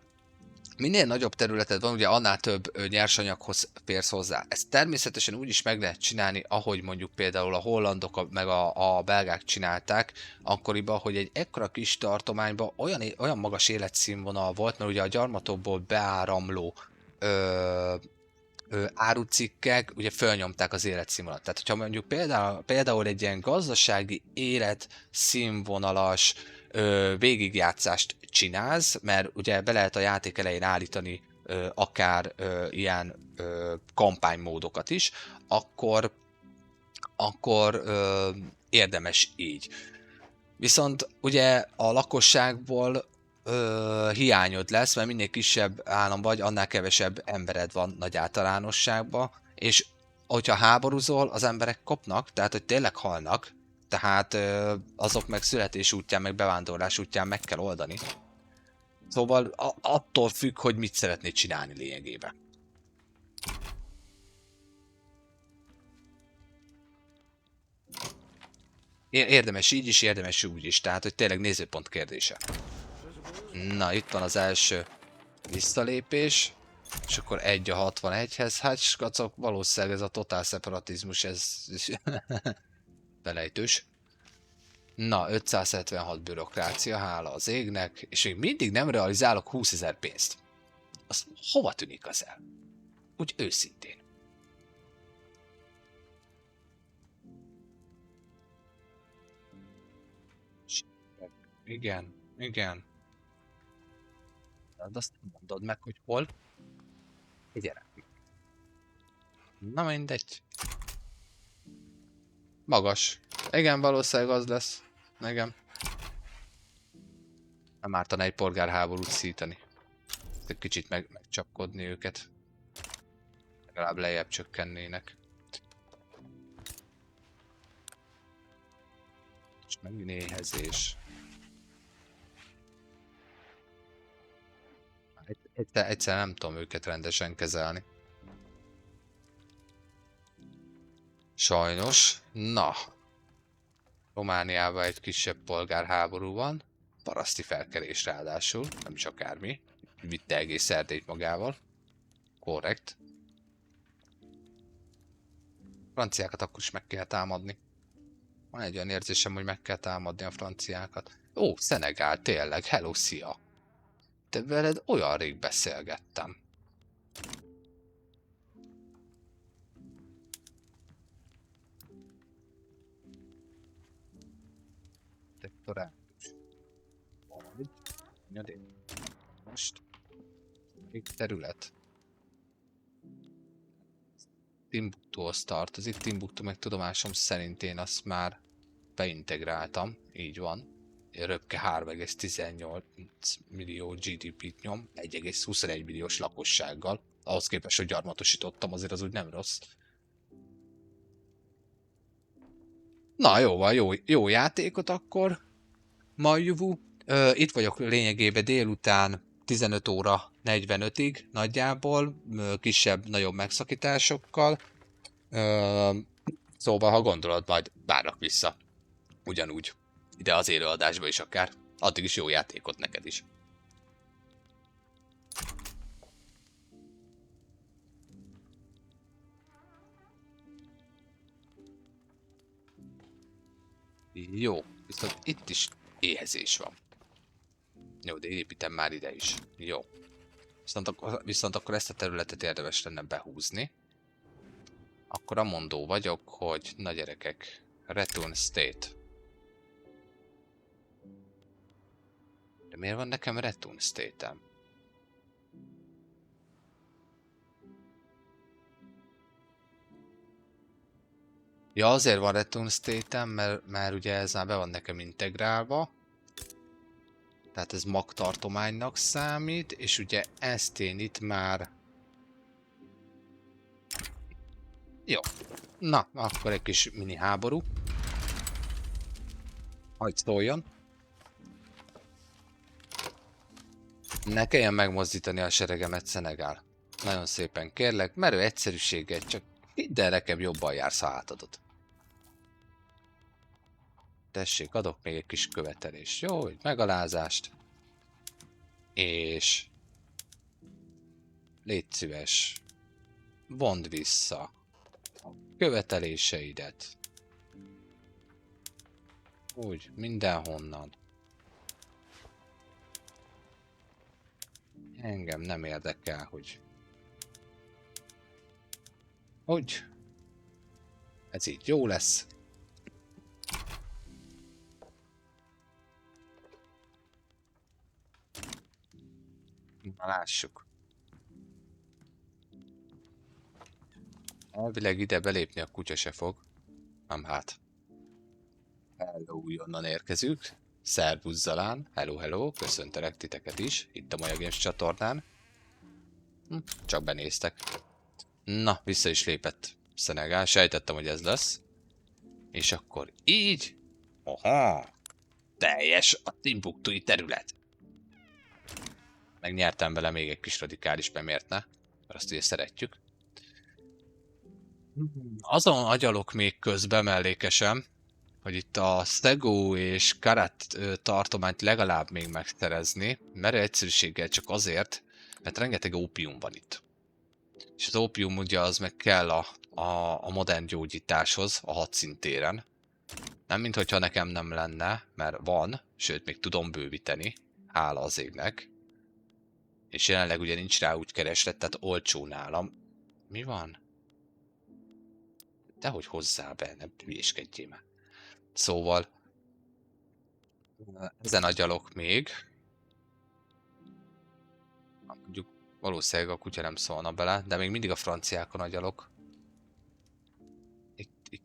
minél nagyobb területed van, ugye annál több nyersanyaghoz férsz hozzá. Ezt természetesen úgy is meg lehet csinálni, ahogy mondjuk például a hollandok meg a belgák csinálták akkoriban, hogy egy ekkora kis tartományban olyan magas életszínvonal volt, mert ugye a gyarmatokból beáramló árucikkek ugye fölnyomták az életszínvonalat. Tehát, hogyha mondjuk például egy ilyen gazdasági életszínvonalas végigjátszást csinálsz, mert ugye be lehet a játék elején állítani akár ilyen kampánymódokat is, akkor érdemes így. Viszont ugye a lakosságból hiányod lesz, mert minél kisebb állam vagy, annál kevesebb embered van nagy általánosságban, és hogyha háborúzol, az emberek kopnak, tehát hogy tényleg halnak, tehát azok meg születés útján, meg bevándorlás útján meg kell oldani. Szóval attól függ, hogy mit szeretnéd csinálni lényegében. Érdemes így is, érdemes úgy is, tehát hogy tényleg nézőpont kérdése. Na, itt van az első visszalépés, és akkor 1 a 61-hez. Hát skacok, valószínűleg ez a totál szeparatizmus, ez belejtős. Na, 576 bürokrácia, hála az égnek, és még mindig nem realizálok 20 000 pénzt. Az hova tűnik az el? Úgy őszintén. Igen. De azt nem mondod meg, hogy hol. Gyere. Na mindegy. Magas. Igen, valószínűleg az lesz. Igen. Nem ártana egy polgárháborút szítani. Egy kicsit megcsapkodni őket. Legalább lejjebb csökkennének. És megint éhezés. Egyszer nem tudom őket rendesen kezelni. Sajnos. Na. Romániában egy kisebb polgárháború van. Paraszti felkelés ráadásul. Nem is akármi. Vitte egész Erdélyt magával. Korrekt. Franciákat akkor is meg kell támadni. Van egy olyan érzésem, hogy meg kell támadni a franciákat. Ó, Szenegál, tényleg. Hello, szia. Te veled olyan rég beszélgettem. Protektorátus. Vagy. Nyadék. Most. Még terület. Timbuktuhoz tartozik. Timbuktu meg tudomásom szerint én azt már beintegráltam. Így van. Röpke 3,18 millió GDP-t nyom, 1,21 milliós lakossággal. Ahhoz képest, hogy gyarmatosítottam, azért az úgy nem rossz. Na jó van, jó játékot akkor. Majjuvú. Itt vagyok lényegében délután 15 óra 45-ig nagyjából, kisebb-nagyobb megszakításokkal. Szóval, ha gondolod, majd várnak vissza. Ugyanúgy. Ide az élőadásba is akár. Addig is jó játékot neked is. Jó, viszont itt is éhezés van. Jó, de építem már ide is. Jó. Viszont akkor ezt a területet érdemes lenne behúzni. Akkor amondó vagyok, hogy na gyerekek, Return State. De miért van nekem Return State-em? Ja, azért van Return State-em, mert ugye ez már be van nekem integrálva. Tehát ez mag tartománynak számít, és ugye ezt én itt már... Jó. Na, akkor egy kis mini háború. Hagy szóljon. Ne kelljen megmozdítani a seregemet, Szenegál. Nagyon szépen kérlek, merő egyszerűséget, csak hidd el, nekem jobban jársz, ha átadod. Tessék, adok még egy kis követelést. Jó, hogy megalázást. És... légy szíves. Vond vissza a követeléseidet. Úgy, mindenhonnan. Engem nem érdekel, hogy... Hogy? Ez így jó lesz. Na lássuk. Elvileg ide belépni a kutya se fog. Nem hát. Hello, onnan érkezünk. Szervusz Zalán. Hello, hello. Köszöntelek titeket is. Itt a Maja Games csatornán. Csak benéztek. Na, vissza is lépett Szenegál. Sejtettem, hogy ez lesz. És akkor így. Aha. Teljes a Timbuktui terület. Megnyertem vele még egy kis radikális, miért ne? Mert azt ugye szeretjük. Azon agyalok még közben mellékesen, hogy itt a Szegó és Karat tartományt legalább még megszerezni, mert egyszerűséggel csak azért, mert rengeteg ópium van itt. És az ópium ugye az meg kell a modern gyógyításhoz, a hadszintéren. Nem minthogyha nekem nem lenne, mert van, sőt még tudom bővíteni, hála az égnek. És jelenleg ugye nincs rá úgy kereslet, tehát olcsó nálam. Mi van? Dehogy hozzá be, nem hülyéskedjél már. Szóval ezen agyalok még. Mondjuk valószínűleg a kutya nem szólna bele, de még mindig a franciákon agyalok.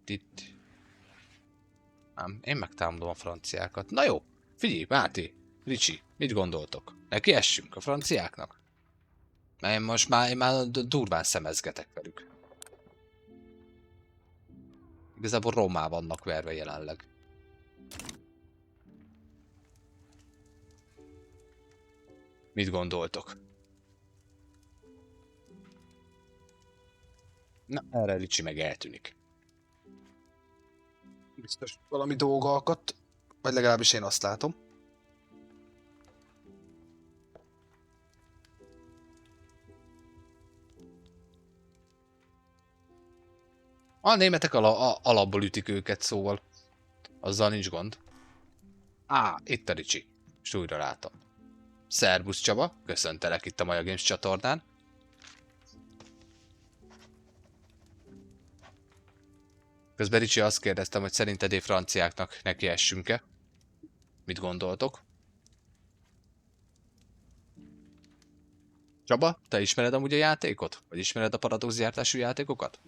Itt. Nem, én megtámadom a franciákat. Na jó, figyelj, Máté, Ricsi, mit gondoltok? Neki essünk a franciáknak? Mert én már durván szemezgetek velük. Igazából Rómá vannak verve jelenleg. Mit gondoltok? Na, erre Ricsi meg eltűnik. Biztos valami dolga akadt, vagy legalábbis én azt látom. A németek alapból ütik őket, szóval azzal nincs gond. Itt a Ricsi. És újra látom. Szervusz Csaba, köszöntelek itt a Maja Games csatornán. Közben Ricsi azt kérdeztem, hogy szerinted franciáknak neki essünk-e? Mit gondoltok? Csaba, te ismered amúgy a játékot? Vagy ismered a Paradox gyártású játékokat?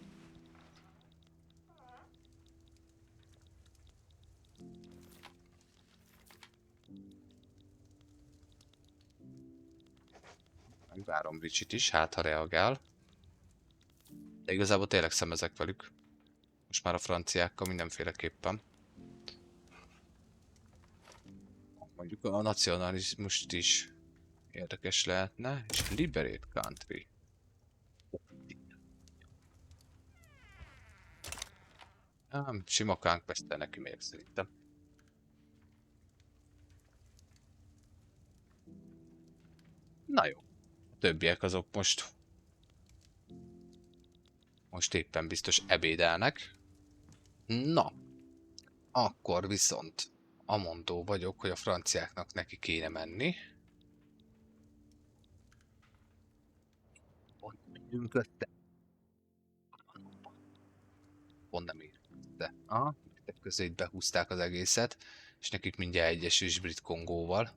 Megvárom Ricsit is, hát ha reagál. De igazából tényleg szemezek velük. Most már a franciákkal mindenféleképpen. Mondjuk a nacionalizmust is érdekes lehetne. És Liberate Country. Sima Conquest neki még szerintem. Na jó. A többiek azok most éppen biztos ebédelnek. Na, akkor viszont amondó vagyok, hogy a franciáknak neki kéne menni. Pont megyünk össze. Pont nem ér. De, közé itt behúzták az egészet, és nekik mindjárt egyesülés Brit Kongóval.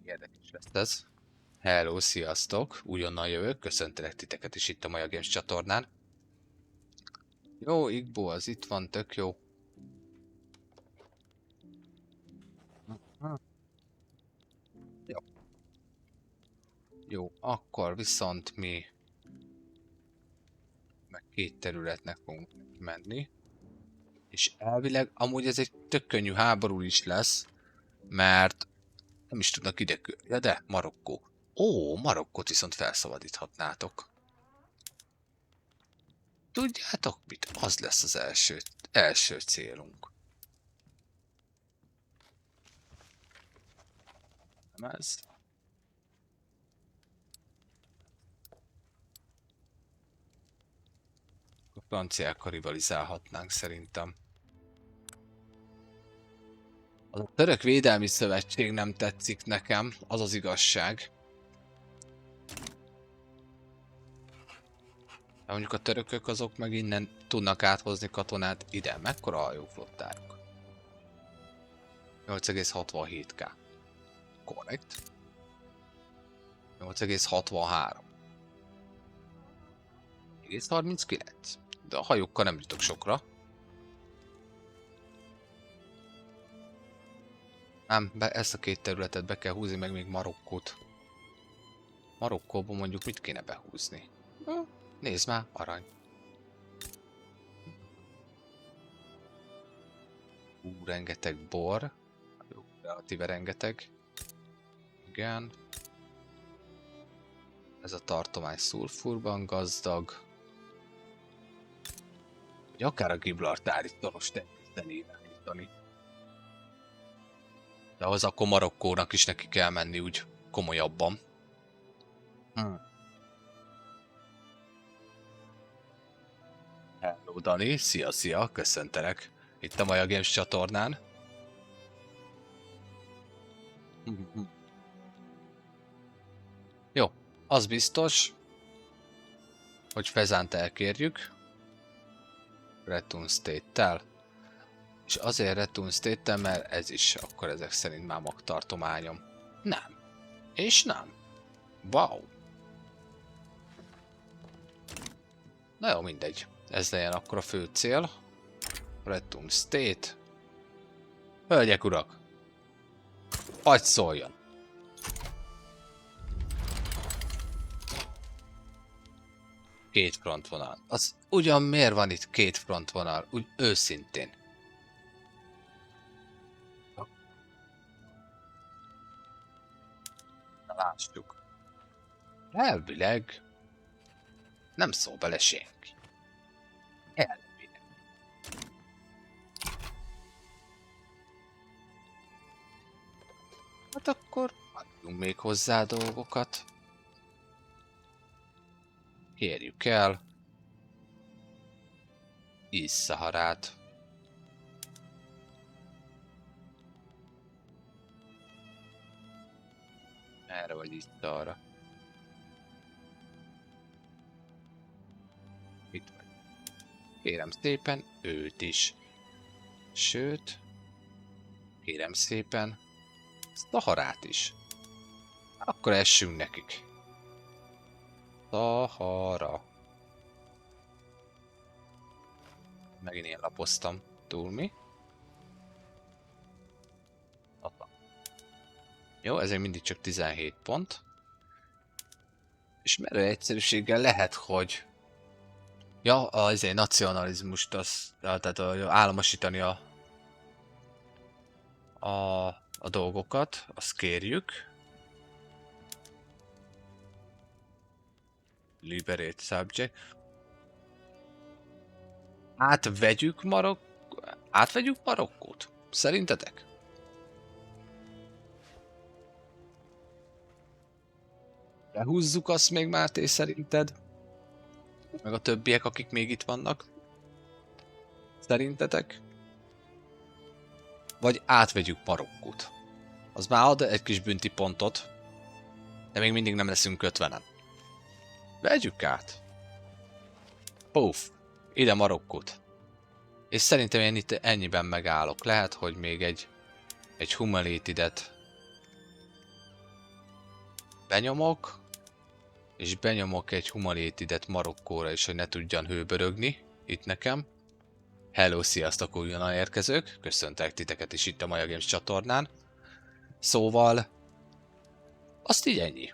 Érdekes lesz ez. Hello, sziasztok! Újonnan jövök, köszöntelek titeket is itt a Maja Games csatornán. Jó, Igbo, az itt van, tök jó. Jó. Jó, akkor viszont mi meg 2 területnek fogunk menni. És elvileg amúgy ez egy tök könnyű háború is lesz, mert nem is tudnak ide ja, de Marokkó. Ó, Marokkot viszont felszabadíthatnátok. Tudjátok mit? Az lesz az első célunk. Nem ez? A franciákkal rivalizálhatnánk szerintem. A Török Védelmi Szövetség nem tetszik nekem, az az igazság. De mondjuk a törökök azok meg innen tudnak áthozni katonát ide. Mekkora a hajóflottájuk? 8,67k. Korrekt. 8,63. 1,39. De a hajókkal nem jutok sokra. Nem, ezt a 2 területet be kell húzni, meg még Marokkót. Marokkóban mondjuk mit kéne behúzni? Nézd már, arany. Rengeteg bor. Jó, relatíve rengeteg. Igen. Ez a tartomány szulfurban gazdag. Vagy akár a Gibraltári szoros elkezdeni irányítani. De ahhoz akkor Marokkónak is neki kell menni úgy komolyabban. Hello Dani, szia, köszöntelek. Itt a Maja Games csatornán. Jó, az biztos, hogy Fezánt elkérjük. Return State-tel. És azért Return State-tel, mert ez is akkor ezek szerint már magtartományom. Nem. És nem. Wow. Na jó, mindegy. Ez legyen akkor a fő cél. Return State. Hölgyek, urak! Hadd szóljon! Két frontvonal. Az ugyan miért van itt 2 frontvonal? Úgy őszintén. Na lássuk. Elvileg nem szól bele senki. Elvileg. Hát akkor adjunk még hozzá dolgokat. Kérjük el. Is-Szaharát. Erre vagy itt arra. Itt vagy. Kérem szépen őt is. Sőt, kérem szépen, Szaharát is. Akkor essünk nekik. Szahara. Megint én lapoztam. Túl mi? Apa. Jó, ez még mindig csak 17 pont. És merő egyszerűséggel lehet, hogy... Ja, azért nacionalizmust, tehát államosítani a dolgokat, azt kérjük. Liberate subject. Átvegyük Marokkót? Szerintetek? Behúzzuk azt még, Máté, szerinted? Meg a többiek, akik még itt vannak? Szerintetek? Vagy átvegyük Marokkót? Az már ad egy kis bünti pontot, de még mindig nem leszünk 50-en. Vegyük át. Puf. Ide Marokkót. És szerintem én itt ennyiben megállok. Lehet, hogy még egy humiliated-et benyomok, és benyomok egy humiliated-et Marokkóra is, hogy ne tudjan hőbörögni itt nekem. Hello, sziasztok újonnan érkezők! Köszöntek titeket is itt a Maja Games csatornán. Szóval... azt így ennyi.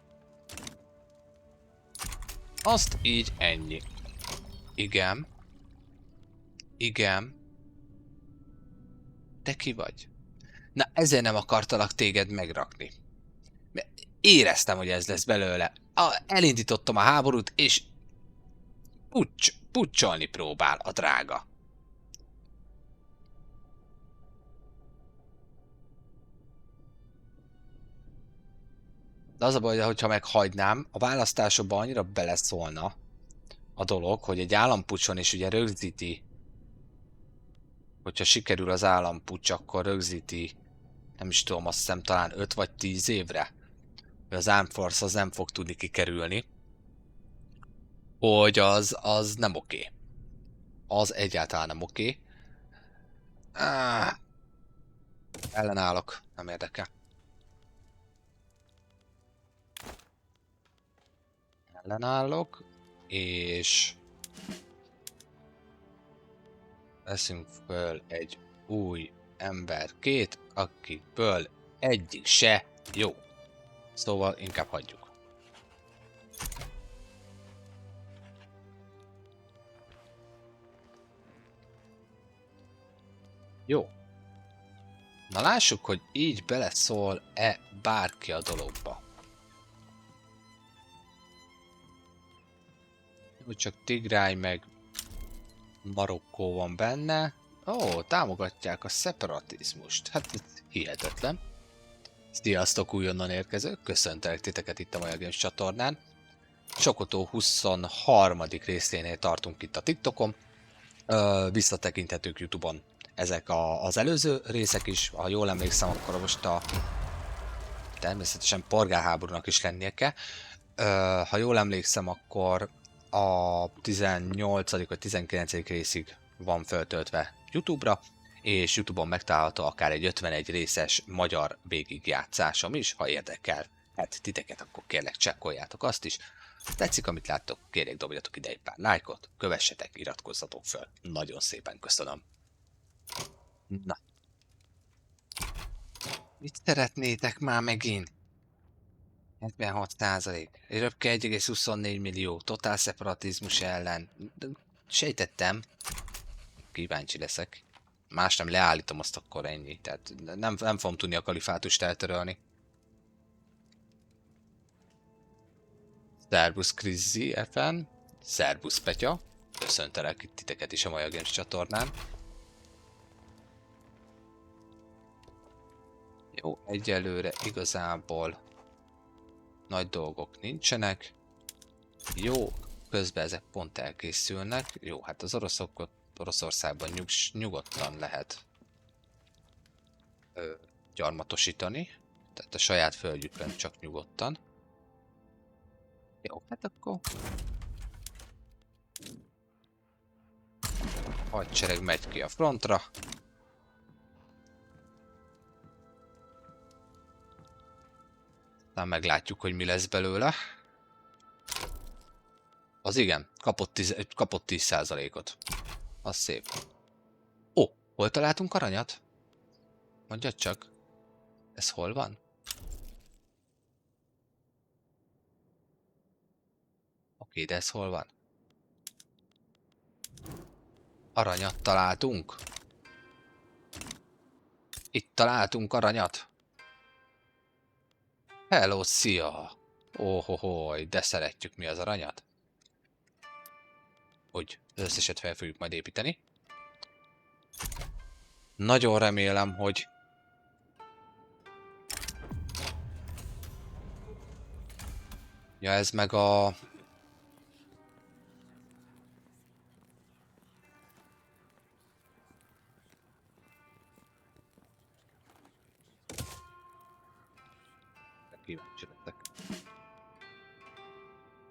Azt így ennyi. Igen. Igen. Te ki vagy? Na, ezért nem akartalak téged megrakni. Éreztem, hogy ez lesz belőle. Elindítottam a háborút, és pucsolni próbál a drága. De az a baj, hogyha meghagynám, a választásokban annyira beleszólna a dolog, hogy egy állampucson is ugye rögzíti, hogyha sikerül az állampucs, akkor rögzíti, nem is tudom, azt hiszem talán 5 vagy 10 évre, hogy az Armed Force az nem fog tudni kikerülni, hogy az nem oké. Az egyáltalán nem oké. Ellenállok, nem érdekel. Ellenállok, és veszünk föl egy új emberkét, akikből egyik se jó. Szóval inkább hagyjuk. Jó. Na lássuk, hogy így beleszól-e bárki a dologba. Úgy csak Tigráj meg Marokkó van benne. Ó, támogatják a szeparatizmust. Hát ez hihetetlen. Sziasztok újonnan érkezők, köszöntelek titeket itt a Maja Games csatornán. Sokotó 23. részénél tartunk itt a TikTokon. Visszatekinthetők YouTube-on ezek az előző részek is. Ha jól emlékszem, akkor most természetesen polgárháborúnak is lennie kell. Ha jól emlékszem, akkor a 18. vagy 19. részig van feltöltve YouTube-ra, és YouTube-on megtalálható akár egy 51 részes magyar végigjátszásom is, ha érdekel. Hát titeket, akkor kérlek csekkoljátok azt is. Tetszik, amit láttok, kérlek dobjatok ide egy pár lájkot, kövessetek, iratkozzatok föl. Nagyon szépen köszönöm. Na. Mit szeretnétek már megint? 76%. Röpke 1,24 millió. Totál szeparatizmus ellen. Sejtettem. Kíváncsi leszek. Más nem, leállítom, azt akkor ennyi. Tehát nem fogom tudni a kalifátust eltörölni. Szerbusz Krizzi FN. Szerbusz Petya. Köszöntelek itt titeket is a Maja Games csatornán. Jó, egyelőre igazából nagy dolgok nincsenek. Jó, közben ezek pont elkészülnek. Jó, hát az Oroszországban nyugodtan lehet gyarmatosítani. Tehát a saját földjükön csak nyugodtan. Jó, hát akkor... hadsereg megy ki a frontra. Aztán meglátjuk, hogy mi lesz belőle. Az igen, kapott 10%-ot. Az szép. Ó, hol találtunk aranyat? Mondjad csak. Ez hol van? Oké, de ez hol van? Aranyat találtunk. Itt találtunk aranyat. Hello, szia! Óhohoj, de szeretjük mi az aranyat. Úgy, az összeset fel fogjuk majd építeni. Nagyon remélem, hogy... Ja, ez meg a... Kíváncsi lettek.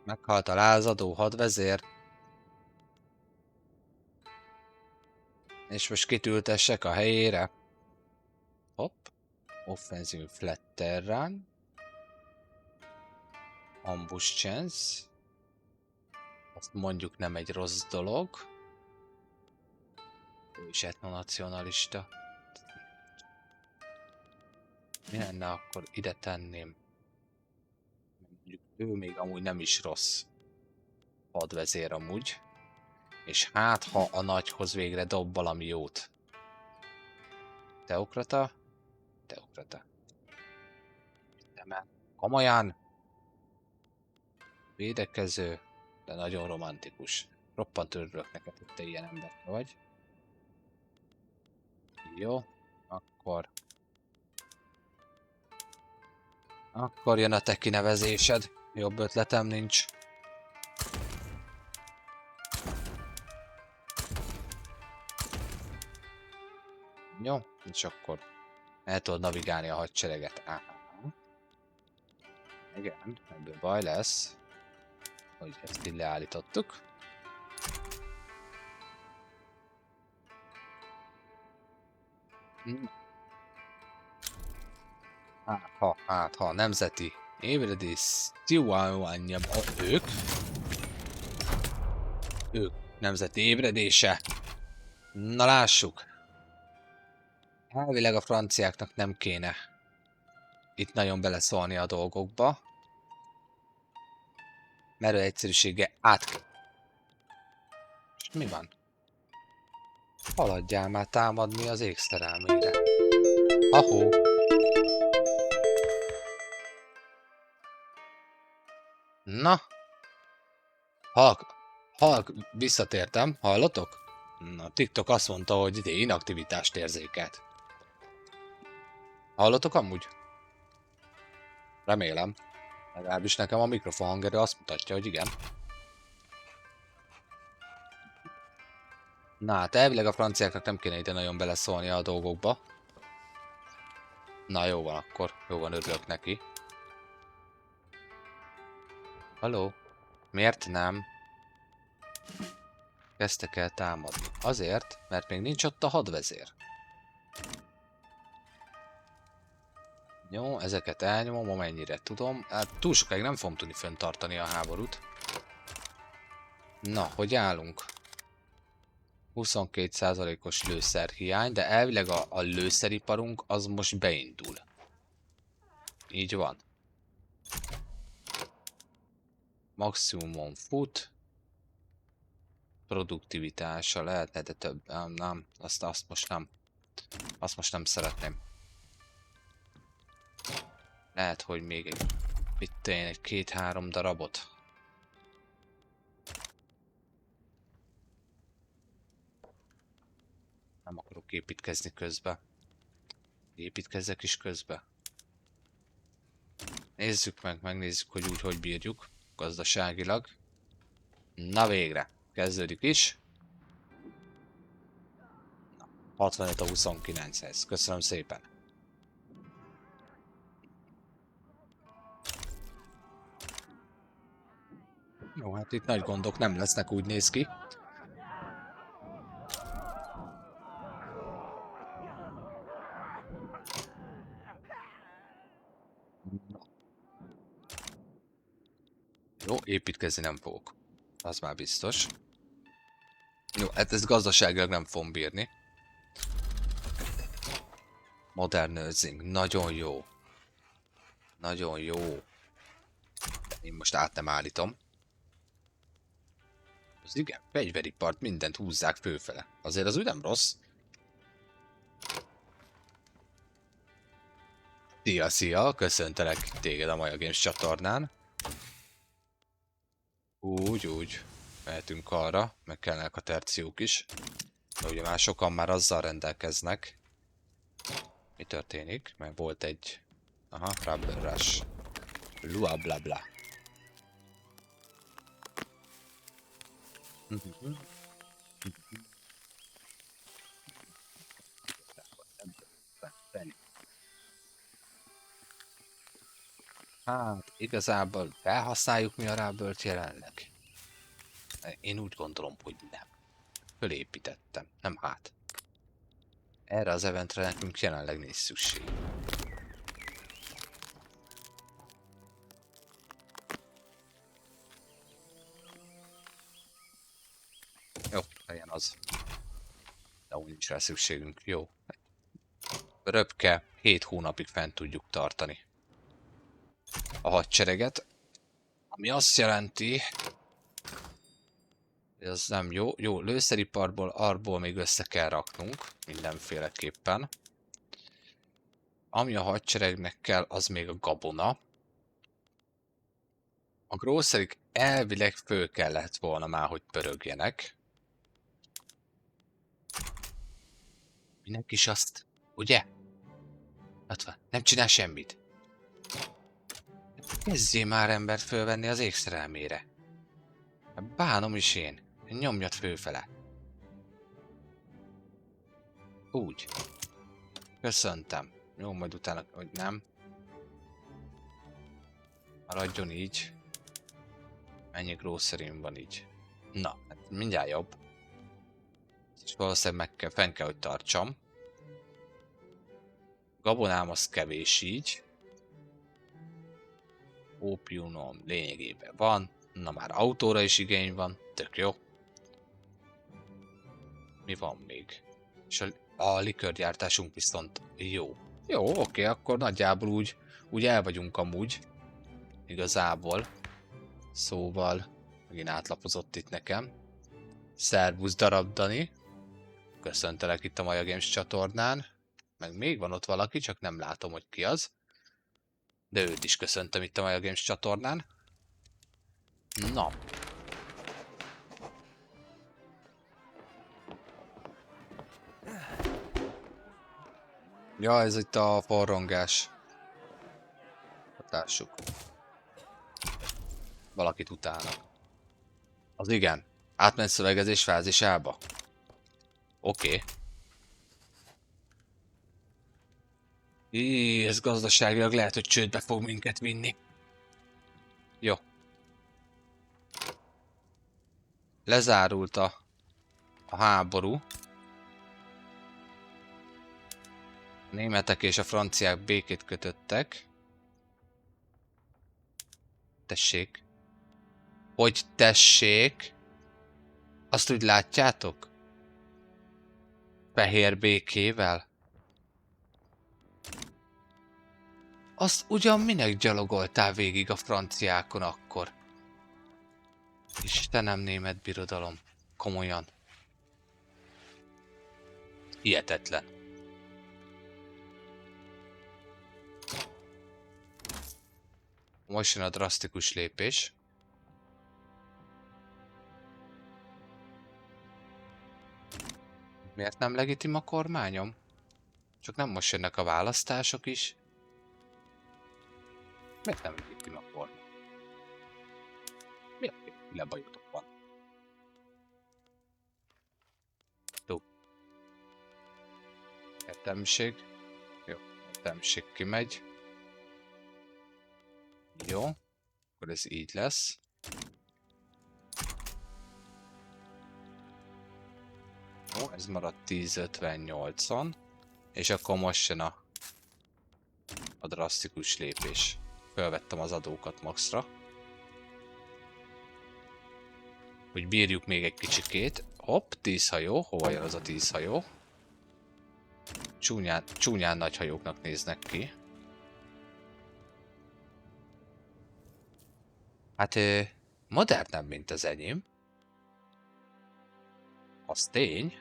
Meghalt a lázadó hadvezér. És most kitültessek a helyére. Hopp. Offensive flatter run. Ambush chance. Azt mondjuk nem egy rossz dolog. Ő is etnonacionalista. Mi lenne akkor ide tenném? Mondjuk ő még amúgy nem is rossz hadvezér amúgy. És hát, ha a nagyhoz végre dob valami jót. Teokrata. Teokrata. Nem, komolyan. Védekező, de nagyon romantikus. Roppant örülök neked, hogy te ilyen ember vagy. Jó, akkor... Akkor jön a te kinevezésed. Jobb ötletem nincs. Jó, és akkor el tudod navigálni a hadsereget. Igen, ebből baj lesz, hogy ezt így leállítottuk. Hát ha nemzeti ébredés, ők nemzeti ébredése. Na lássuk. Elvileg a franciáknak nem kéne itt nagyon beleszólni a dolgokba. Merő egyszerűsége át... És mi van? Haladjál már támadni az égszerelmére. Ahó. Na. Halk, visszatértem. Hallotok? Na, TikTok azt mondta, hogy inaktivitást érzékelt. Hallotok amúgy? Remélem. Legalábbis nekem a mikrofon hangerő azt mutatja, hogy igen. Na hát elvileg a franciáknak nem kéne ide nagyon beleszólni a dolgokba. Na jó van akkor, jó van, örülök neki. Halló? Miért nem? Kezdtek el támadni. Azért, mert még nincs ott a hadvezér. Jó, ezeket elnyomom, amennyire tudom. Hát túl sokáig nem fogom tudni fenntartani a háborút. Na, hogy állunk? 22%-os lőszerhiány, de elvileg a lőszeriparunk az most beindul. Így van. Maximumon fut. Produktivitása lehetne, de több. Nem, azt most nem. Azt most nem szeretném. Lehet, hogy még egy 2-3 darabot. Nem akarok építkezni közbe. Építkezzek is közbe. Nézzük meg, megnézzük, hogy úgy hogy bírjuk. Gazdaságilag. Na végre. Kezdődik is. 65 a 29-hez. Köszönöm szépen. Jó, hát itt nagy gondok nem lesznek, úgy néz ki. Jó, építkezni nem fogok. Az már biztos. Jó, hát ezt gazdaságilag nem fogom bírni. Modern nursing, nagyon jó. Nagyon jó. Én most át nem állítom. Az igen, fegyveripart, mindent húzzák főfele. Azért az úgy nem rossz. Szia, szia, köszöntelek téged a Maja Games csatornán. Úgy. Mehetünk arra, meg kellnek a terciók is. De ugye már sokan már azzal rendelkeznek. Mi történik? Mert volt egy... Aha, Rubber Rush. Lua bla bla. Hát, igazából felhasználjuk mi a rábört jelenleg? Én úgy gondolom, hogy nem. Fölépítettem, nem hát. Erre az eventre nekünk jelenleg nincs szükség. Jó, legyen az. De úgy nincs rá szükségünk. Jó. Röpke 7 hónapig fent tudjuk tartani a hadsereget. Ami azt jelenti, hogy az nem jó. Jó, lőszeriparból, arból még össze kell raknunk. Mindenféleképpen. Ami a hadseregnek kell, az még a gabona. A grószerik elvileg föl kellett volna már, hogy pörögjenek. Minek is azt, ugye? Hát nem csinál semmit. Kezdjél már ember fölvenni az ékszerelmére. Bánom is én. Nyomjad főfele. Úgy. Köszöntem. Jó, majd utána, hogy nem. Maradjon így. Mennyi grószerim van így. Na, hát mindjárt jobb. És valószínűleg fenn kell, hogy tartsam. Gabonám az kevés így. Ópiumom lényegében van. Na már autóra is igény van. Tök jó. Mi van még? És a likörgyártásunk viszont jó. Jó, oké, akkor nagyjából úgy el vagyunk amúgy. Igazából. Szóval megint átlapozott itt nekem. Szervusz darab Dani. Köszöntelek itt a Maja Games csatornán. Meg még van ott valaki, csak nem látom, hogy ki az. De őt is köszöntöm itt a Maja Games csatornán. Na. Ja, ez itt a forrongás. Lássuk. Valakit utálnak. Az igen. Átment szövegezés fázisába. Oké. Ez gazdaságilag lehet, hogy csődbe fog minket vinni. Jó. Lezárult a háború. A németek és a franciák békét kötöttek. Tessék. Hogy tessék? Azt úgy látjátok? Fehér békével? Azt ugyan minek gyalogoltál végig a franciákon akkor? Istenem, német birodalom. Komolyan. Hihetetlen. Most jön a drasztikus lépés. Miért nem legitim a kormányom? Csak nem most jönnek a választások is. Miért nem legitim a kormány? Mi a bajotok van? Jó. Értelmiség. Jó, értelmiség kimegy. Jó. Akkor ez így lesz. Jó, ez maradt 1058-on. És akkor most jön a drasztikus lépés. Felvettem az adókat maxra. hogy bírjuk még egy kicsikét. Hopp, 10 hajó. Hova jön az a 10 hajó? Csúnyán nagy hajóknak néznek ki. Hát modernebb, mint az enyém. Az tény.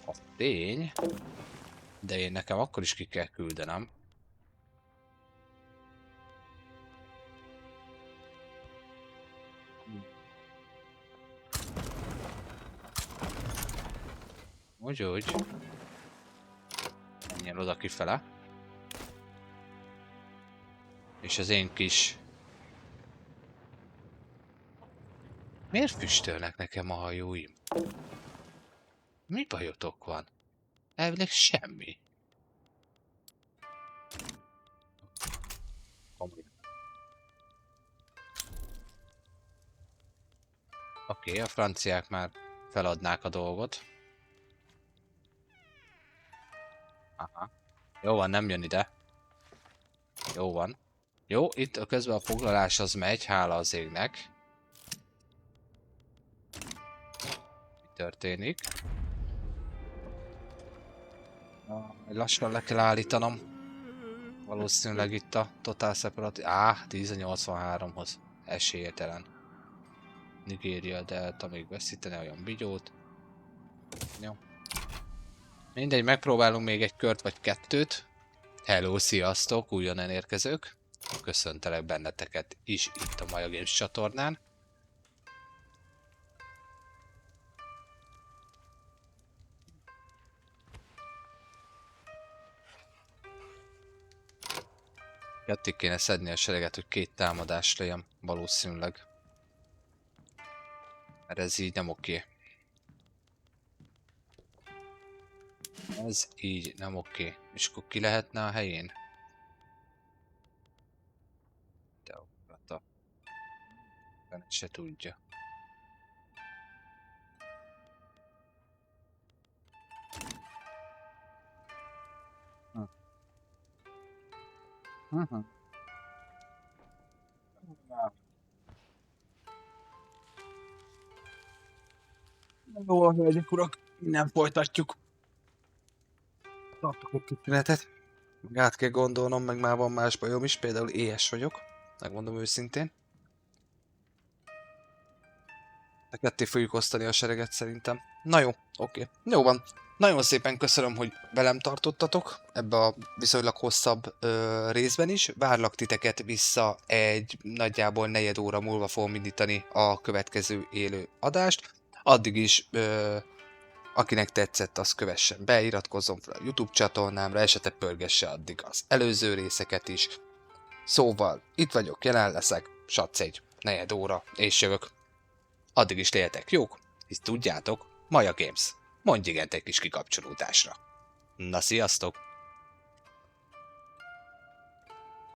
Az tény. De én nekem akkor is ki kell küldenem. Úgy. Menjen oda kifele. És az én kis... Miért füstölnek nekem a hajóim? Mi bajotok van? Elvileg semmi. Oké, a franciák már feladnák a dolgot. Aha. Jó van, nem jön ide. Jó van. Jó, itt a közben a foglalás az megy, hála az égnek. Mi történik? Lassan le kell állítanom. Valószínűleg itt a Total Separate... 10-83-hoz. Esélytelen. Nigéria Delta még veszíteni olyan bigyót. Jó. Mindegy, megpróbálunk még egy kört vagy kettőt. Hello, sziasztok, újonnan érkezők. Köszöntelek benneteket is itt a Maja Games csatornán. Ketté kéne szedni a sereget, hogy 2 támadást legyen valószínűleg. Mert ez így nem oké. Ez így nem oké. És akkor ki lehetne a helyén? Teokrata. Benne se tudja. Jó, hölgyek, urak, innen folytatjuk. Tartok egy kicsinetet. Meg át kell gondolnom, meg már van más bajom is, például éhes vagyok. Megmondom őszintén. De ketté fogjuk osztani a sereget szerintem. Na jó, oké. Jó van. Nagyon szépen köszönöm, hogy velem tartottatok ebbe a viszonylag hosszabb részben is. Várlak titeket vissza egy nagyjából 4 óra múlva fogom indítani a következő élő adást. Addig is, akinek tetszett, az kövessen be, iratkozzon fel a YouTube csatornámra, esetleg pörgesse addig az előző részeket is. Szóval, itt vagyok, jelen leszek, satsz egy 4 óra, és jövök. Addig is legyetek jók, hisz tudjátok, Maja Games. Mondj igent egy kis kikapcsolódásra. Na, sziasztok!